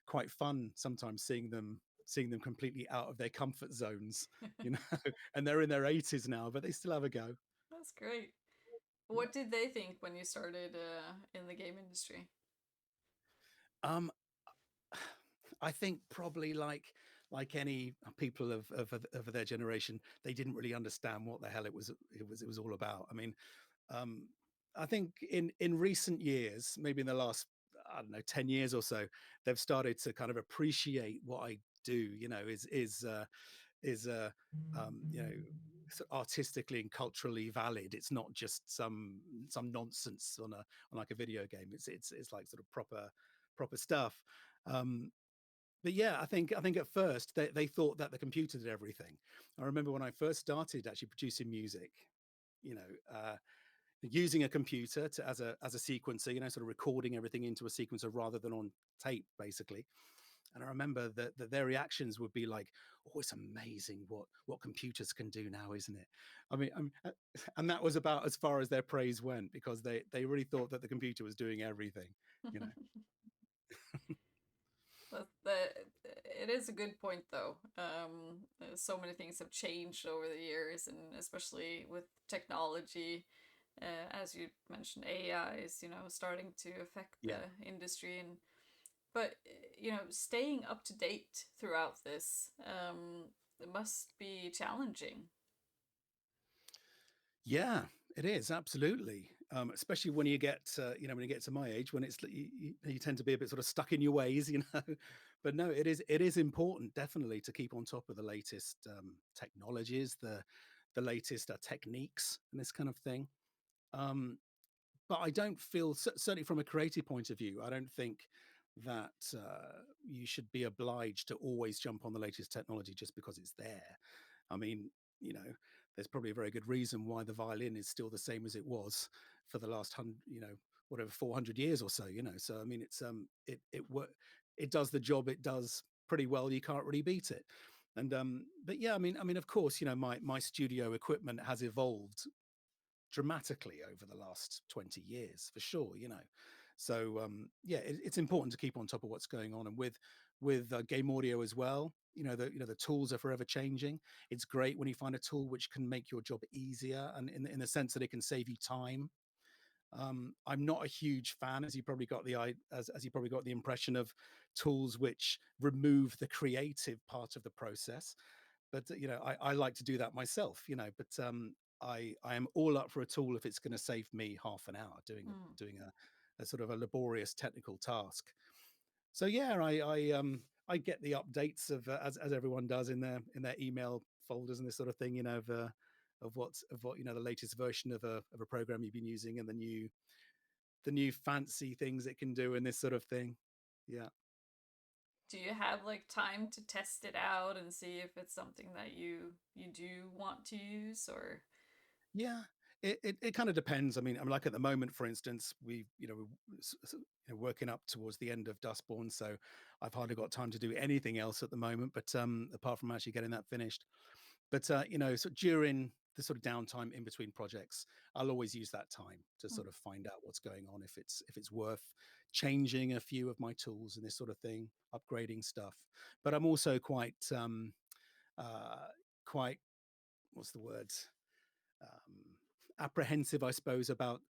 quite fun sometimes seeing them completely out of their comfort zones, you know, and they're in their 80s now, but they still have a go. That's great. Yeah. What did they think when you started in the game industry? Um, I think probably like any people of their generation, they didn't really understand what the hell it was all about. I mean, um, I think in recent years, maybe in the last, I don't know, 10 years or so, they've started to kind of appreciate what I do. Is artistically and culturally valid. It's not just some nonsense on like a video game. It's like sort of proper stuff. Um, but yeah, I think at first they thought that the computer did everything. I remember when I first started actually producing music, you know, using a computer as a sequencer, sort of recording everything into a sequencer rather than on tape, basically. And I remember that their reactions would be like, "Oh, it's amazing what computers can do now, isn't it?" I mean, and that was about as far as their praise went, because they really thought that the computer was doing everything, you know. It is a good point, though. So many things have changed over the years, and especially with technology, as you mentioned, AI is starting to affect Yeah. the industry, and but staying up to date throughout this it must be challenging. Yeah, it is absolutely. Especially when you get, when you get to my age, when you tend to be a bit sort of stuck in your ways, you know. But no, it is important, definitely, to keep on top of the latest technologies, the latest techniques, and this kind of thing. Um, but I don't feel, certainly from a creative point of view, I don't think that you should be obliged to always jump on the latest technology just because it's there. I mean, you know, there's probably a very good reason why the violin is still the same as it was for the last whatever 400 years or so. So I mean, it does the job it does pretty well. You can't really beat it. And but yeah, I mean, of course, my studio equipment has evolved dramatically over the last 20 years for sure, you know. So yeah, it's important to keep on top of what's going on, and with game audio as well. The tools are forever changing. It's great when you find a tool which can make your job easier, and in the sense that it can save you time. I'm not a huge fan, as you probably got as you probably got the impression, of tools which remove the creative part of the process. But I like to do that myself. But I am all up for a tool if it's going to save me half an hour Mm. doing a sort of a laborious technical task. So yeah, I get the updates as everyone does in their email folders and this sort of thing, of what the latest version of a program you've been using, and the new fancy things it can do and this sort of thing. Yeah. Do you have like time to test it out and see if it's something that you do want to use, or? Yeah, it kind of depends. I mean, like at the moment, for instance, we're working up towards the end of Dustborn, so I've hardly got time to do anything else at the moment. But apart from actually getting that finished, but so during the sort of downtime in between projects, I'll always use that time to Mm. sort of find out what's going on, if it's worth changing a few of my tools and this sort of thing, upgrading stuff. But I'm also uh, quite, what's the word? Apprehensive, I suppose, about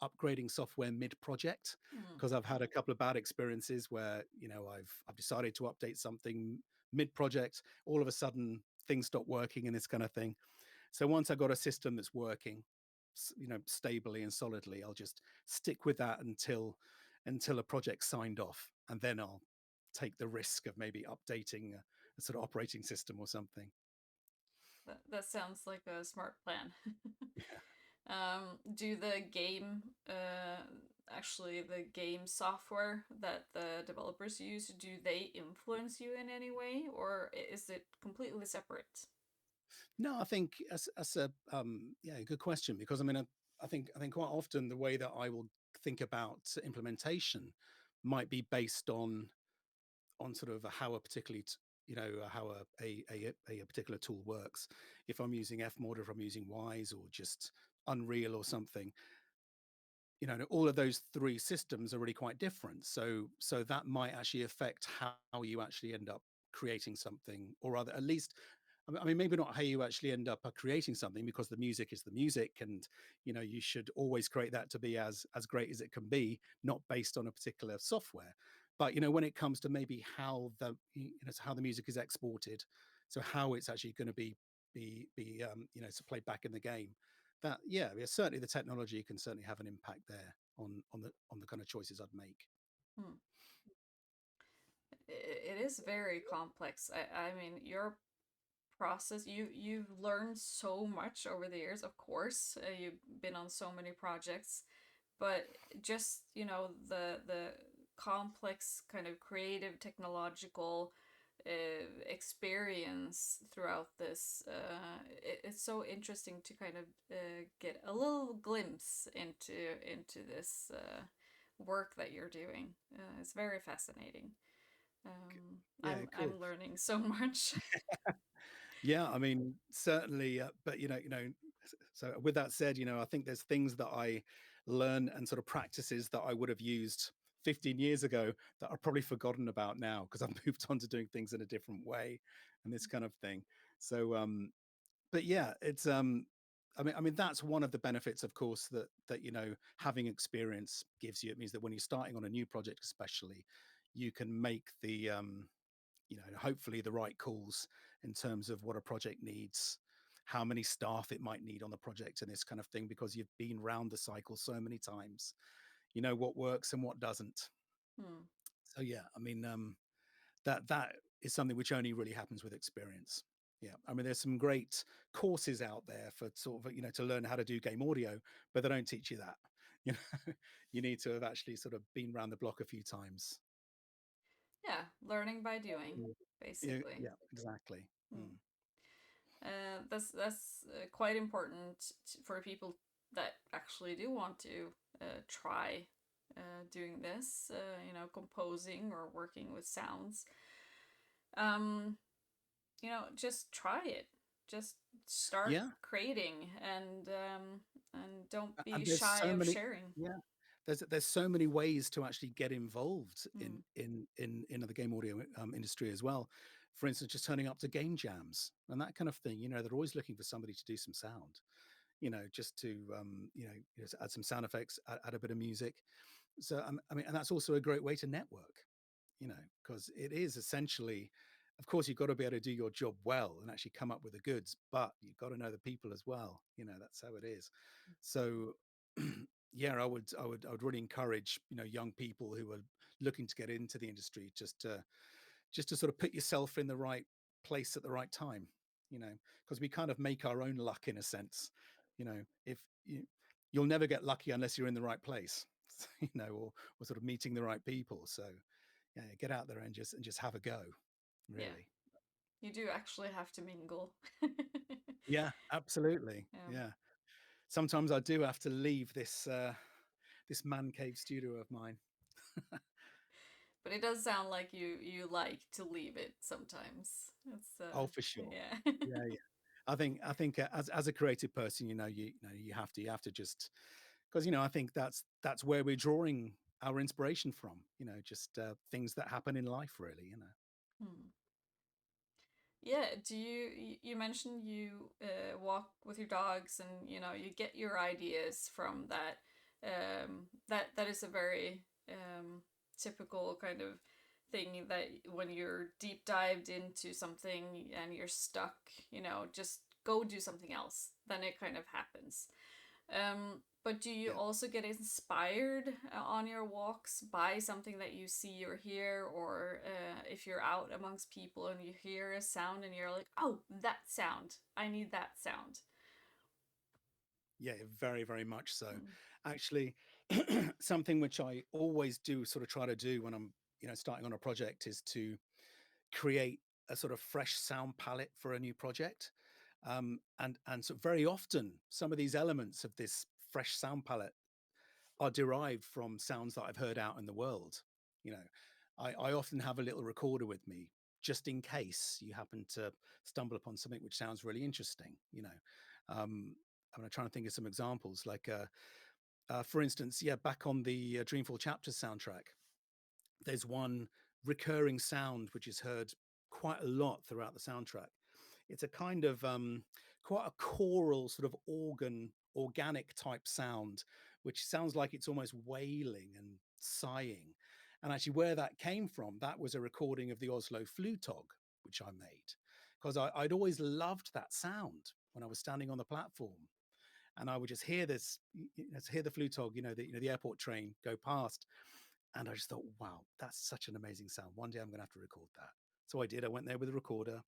upgrading software mid-project, Mm. because I've had a couple of bad experiences where I've decided to update something mid-project. All of a sudden, things stop working and this kind of thing. So once I've got a system that's working, stably and solidly, I'll just stick with that until a project's signed off, and then I'll take the risk of maybe updating a sort of operating system or something. That sounds like a smart plan. Do the game, actually the game software that the developers use, do they influence you in any way, or is it completely separate? No, I think as a yeah, good question, because I think quite often the way that I will think about implementation might be based on sort of how a particularly how a particular tool works. If I'm using Fmod, or if I'm using Wise, or just Unreal or something, all of those three systems are really quite different. So that might actually affect how you actually end up creating something, or rather, at least, I mean, maybe not how you actually end up creating something, because the music is the music, and you should always create that to be as great as it can be, not based on a particular software. But when it comes to maybe how the music is exported, so how it's actually going to be so played back in the game, that, yeah, certainly the technology can certainly have an impact there on the kind of choices I'd make. Hmm. It is very complex. I mean, your process, you've learned so much over the years, of course. You've been on so many projects, but just, the complex kind of creative technological experience throughout this, it's so interesting to kind of get a little glimpse into this work that you're doing. It's very fascinating. Yeah, I'm cool. learning so much. Yeah, I mean, certainly, but so with that said, I think there's things that I learn and sort of practices that I would have used 15 years ago that are probably forgotten about now, because I've moved on to doing things in a different way and this kind of thing. So but yeah, it's I mean that's one of the benefits, of course, that having experience gives you. It means that when you're starting on a new project, especially, you can make the hopefully the right calls in terms of what a project needs, how many staff it might need on the project, and this kind of thing, because you've been round the cycle so many times. You know what works and what doesn't. Hmm. So yeah, I mean, that is something which only really happens with experience. Yeah, I mean, there's some great courses out there for sort of to learn how to do game audio, but they don't teach you that. You know, you need to have actually sort of been around the block a few times. Yeah, learning by doing, Yeah, basically. yeah, exactly. Hmm. Mm. That's quite important for people that actually do want to try doing this, composing or working with sounds. Um, just try it. Just start Yeah, creating, and Don't be And there's shy so of many, sharing. yeah, there's so many ways to actually get involved Mm. in the game audio industry as well. For instance, just turning up to game jams and that kind of thing. You know, they're always looking for somebody to do some sound. You know, just to add some sound effects, add a bit of music. So I mean, and that's also a great way to network. You know, because it is essentially, of course, you've got to be able to do your job well and actually come up with the goods, but you've got to know the people as well. You know, that's how it is. So yeah, I would really encourage, you know, young people who are looking to get into the industry just to sort of put yourself in the right place at the right time, you know, because we kind of make our own luck in a sense. You know, if you'll never get lucky unless you're in the right place, you know, or sort of meeting the right people. So yeah, get out there and just have a go, Yeah, really. you do actually have to mingle. Yeah, absolutely. Yeah. Yeah. Sometimes I do have to leave this man cave studio of mine. But it does sound like you like to leave it sometimes. It's Oh, for sure. yeah. Yeah, yeah. I think as a creative person, you have to just, because I think that's where we're drawing our inspiration from. Just things that happen in life, really. Hmm. Yeah, you mentioned you walk with your dogs and you get your ideas from that. That is a very typical kind of thing that when you're deep dived into something and you're stuck, just go do something else. Then it kind of happens. But do you Yeah. also get inspired on your walks by something that you see or hear, or if you're out amongst people and you hear a sound and you're like, oh, that sound, I need that sound? Yeah, very, very much so. Mm. Actually, something which I always do sort of try to do when I'm, starting on a project is to create a sort of fresh sound palette for a new project. And so very often some of these elements of this fresh sound palette are derived from sounds that I've heard out in the world. You know, I often have a little recorder with me just in case you happen to stumble upon something which sounds really interesting. I'm going to try and think of some examples. Like, for instance, yeah, back on the Dreamfall Chapters soundtrack, there's one recurring sound which is heard quite a lot throughout the soundtrack. It's a kind of quite a choral sort of organic type sound, which sounds like it's almost wailing and sighing. And actually, where that came from, that was a recording of the Oslo Flutog, which I made, because I'd always loved that sound when I was standing on the platform, and I would just hear this, hear the Flutog, the airport train go past, and I just thought, wow, that's such an amazing sound. One day I'm going to have to record that. So I did. I went there with a recorder,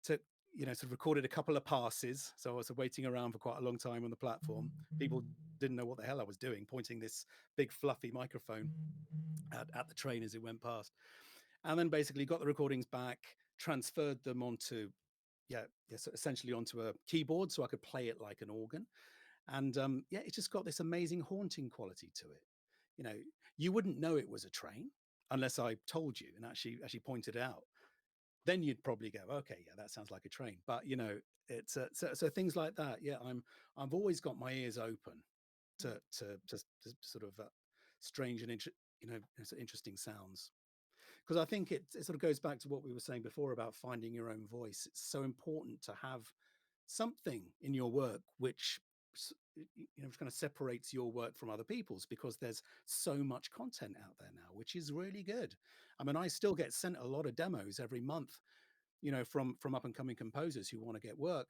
took, sort of recorded a couple of passes. So I was waiting around for quite a long time on the platform. People didn't know what the hell I was doing, pointing this big fluffy microphone at the train as it went past. And then basically got the recordings back, transferred them onto, so essentially onto a keyboard so I could play it like an organ. And yeah, it just got this amazing haunting quality to it. You know, you wouldn't know it was a train unless I told you and actually pointed it out. Then you'd probably go, okay, yeah, that sounds like a train. But it's so things like that. Yeah, I've always got my ears open to sort of strange and interesting sounds, because I think it sort of goes back to what we were saying before about finding your own voice. It's so important to have something in your work which kind of separates your work from other people's, because there's so much content out there now which is really good. I mean, I still get sent a lot of demos every month, from up and coming composers who want to get work,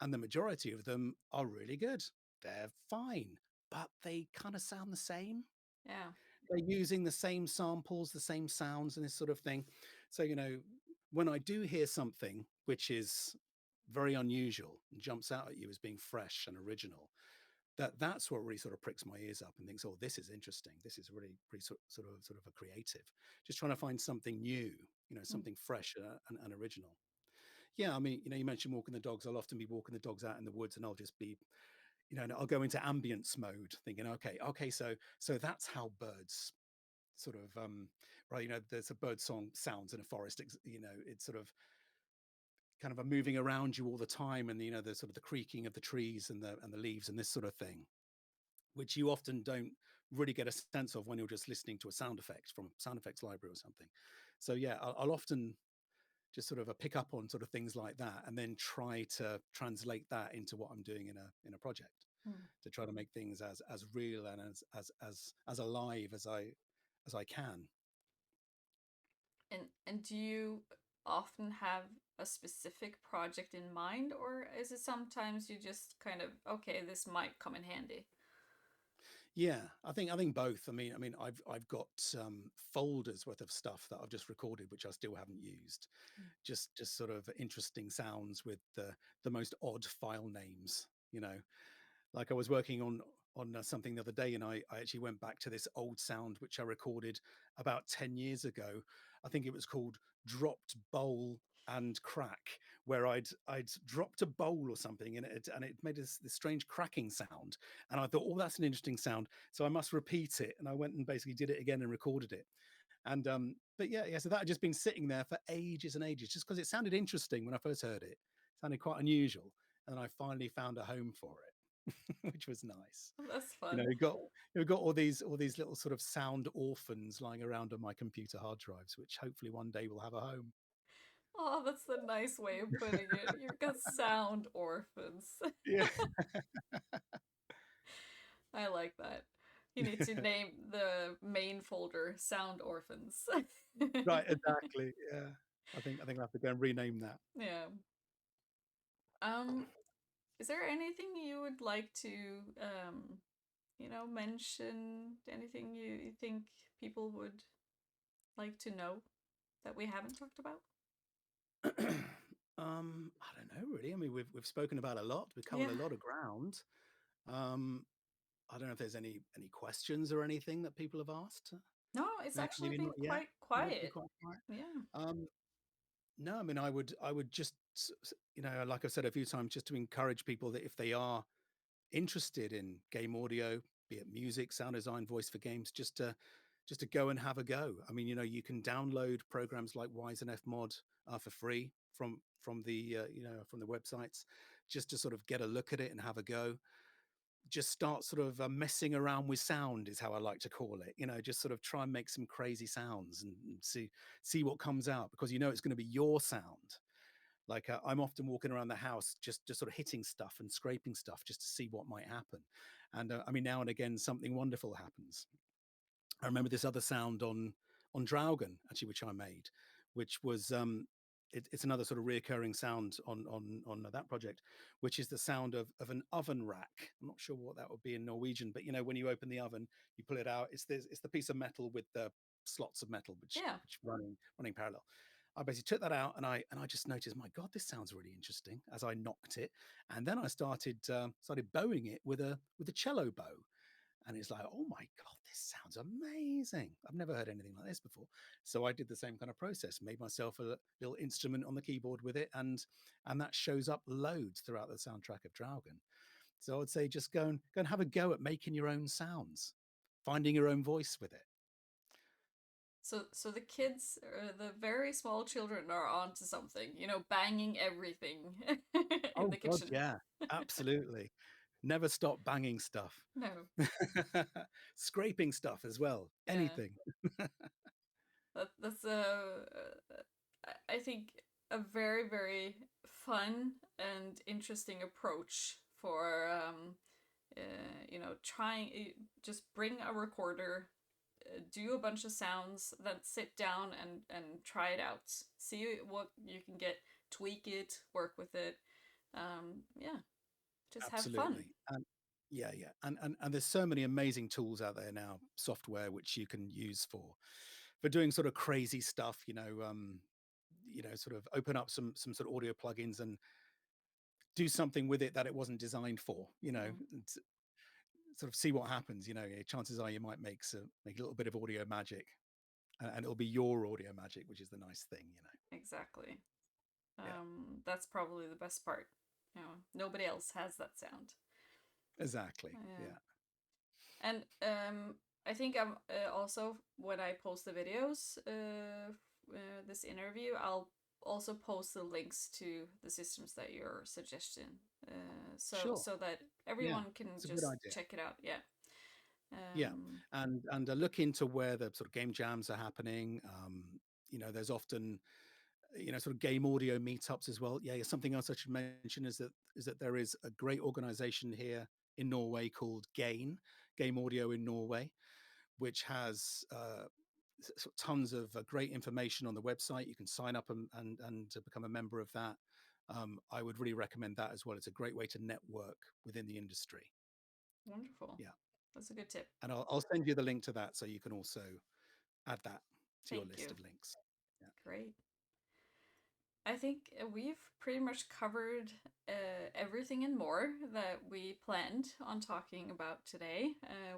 and the majority of them are really good. They're fine, but they kind of sound the same. Yeah. They're using the same samples, the same sounds, and this sort of thing. So, when I do hear something which is very unusual and jumps out at you as being fresh and original, that's what really sort of pricks my ears up and thinks, oh, this is interesting. This is really pretty sort of a creative. Just trying to find something new, Mm. something fresh and original. Yeah, I mean, you mentioned walking the dogs. I'll often be walking the dogs out in the woods, and I'll just be, and I'll go into ambience mode, thinking, okay, so that's how birds sort of right, there's a bird song sounds in a forest. It's sort of kind of a moving around you all the time, and the sort of the creaking of the trees and the leaves and this sort of thing. which you often don't really get a sense of when you're just listening to a sound effect from a sound effects library or something. So yeah, I'll often just sort of pick up on sort of things like that, and then try to translate that into what I'm doing in a project, Mm. to try to make things as real and as alive as I can. And do you often have a specific project in mind, or is it sometimes you just kind of, okay, this might come in handy? Yeah, I think both. I mean, I've got folders worth of stuff that I've just recorded, which I still haven't used. Mm. Just sort of interesting sounds with the most odd file names. Like I was working on something the other day, and I actually went back to this old sound which I recorded about 10 years ago. I think it was called dropped bowl and crack, where I'd dropped a bowl or something, and it made this strange cracking sound. And I thought, oh, that's an interesting sound, so I must repeat it. And I went and basically did it again and recorded it. And but yeah, so that had just been sitting there for ages and ages, just because it sounded interesting when I first heard it. It sounded quite unusual, and I finally found a home for it, which was nice. That's You know, fun. we've got all these little sort of sound orphans lying around on my computer hard drives, which hopefully one day will have a home. Oh, that's the nice way of putting it. You've got sound orphans. Yeah. I like that. You need to name the main folder Sound Orphans. Right, exactly. Yeah. I think I'll have to go and rename that. Yeah. Um, is there anything you would like to mention? Anything you think people would like to know that we haven't talked about? I don't know really. I mean, we've spoken about a lot. We've covered Yeah. a lot of ground. Um, I don't know if there's any questions or anything that people have asked. No, it's actually Maybe been not yet. quite Might be quiet. quite quiet. Yeah. No, I mean, I would just, like I've said a few times, just to encourage people that if they are interested in game audio, be it music, sound design, voice for games, just to go and have a go. I mean, you can download programs like Wise and Fmod for free from the websites, just to sort of get a look at it and have a go. Just start sort of messing around with sound is how I like to call it. Just sort of try and make some crazy sounds and see what comes out, because it's going to be your sound. Like I'm often walking around the house, just sort of hitting stuff and scraping stuff just to see what might happen. And I mean, now and again, something wonderful happens. I remember this other sound on Draugen, actually, which I made, which was it's another sort of reoccurring sound on that project, which is the sound of an oven rack. I'm not sure what that would be in Norwegian, but when you open the oven, you pull it out. It's the piece of metal with the slots of metal Yeah. which running parallel. I basically took that out, and I just noticed, my God, this sounds really interesting, as I knocked it. And then I started bowing it with a cello bow. And it's like, oh my God, this sounds amazing. I've never heard anything like this before. So I did the same kind of process, made myself a little instrument on the keyboard with it, and that shows up loads throughout the soundtrack of Draugen. So I would say just go and have a go at making your own sounds, finding your own voice with it. So the kids, the very small children, are onto something. Banging everything in Oh the God, kitchen. yeah, absolutely. Never stop banging stuff. No. Scraping stuff as well. Yeah. Anything. That's I think a very, very fun and interesting approach for trying, just bring a recorder, do a bunch of sounds, then sit down and try it out, see what you can get, tweak it, work with it. Yeah, just have fun. Absolutely. And yeah. And there's so many amazing tools out there now, software which you can use for doing sort of crazy stuff, sort of open up some sort of audio plugins and do something with it that it wasn't designed for, Mm, and sort of see what happens. Chances are you might make a little bit of audio magic, and it'll be your audio magic, which is the nice thing. exactly. Yeah, That's probably the best part. Nobody else has that sound. exactly. Yeah. Yeah. And I think I'm also, when I post the videos, this interview, I'll also post the links to the systems that you're suggesting, so Sure. so that Yeah. everyone can It's a good just idea. check it out. Yeah. Yeah, and look into where the sort of game jams are happening. There's often sort of game audio meetups as well. Yeah, something else I should mention is that there is a great organization here in Norway called Game Audio in Norway, which has tons of great information on the website. You can sign up and to become a member of that. I would really recommend that as well. It's a great way to network within the industry. Wonderful. Yeah, That's a good tip. and I'll send you the link to that so you can also add that to your Thank list you. of links. Yeah. Great. I think we've pretty much covered everything and more that we planned on talking about today.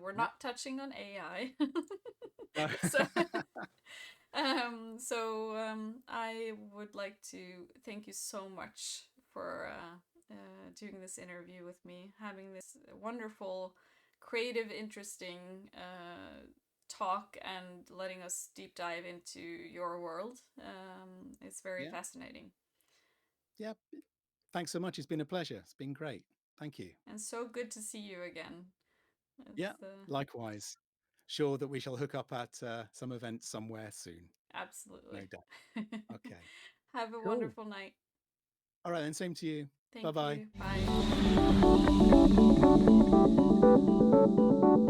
We're not touching on AI. so I would like to thank you so much for doing this interview with me, having this wonderful, creative, interesting talk, and letting us deep dive into your world. It's very fascinating. Yeah. Thanks so much. It's been a pleasure. It's been great. Thank you. And so good to see you again. Yeah, likewise. Sure that we shall hook up at some event somewhere soon. Absolutely. No doubt. Okay. Have a Cool. wonderful night. All right, then. Same to you. Thank Bye-bye. you. Bye.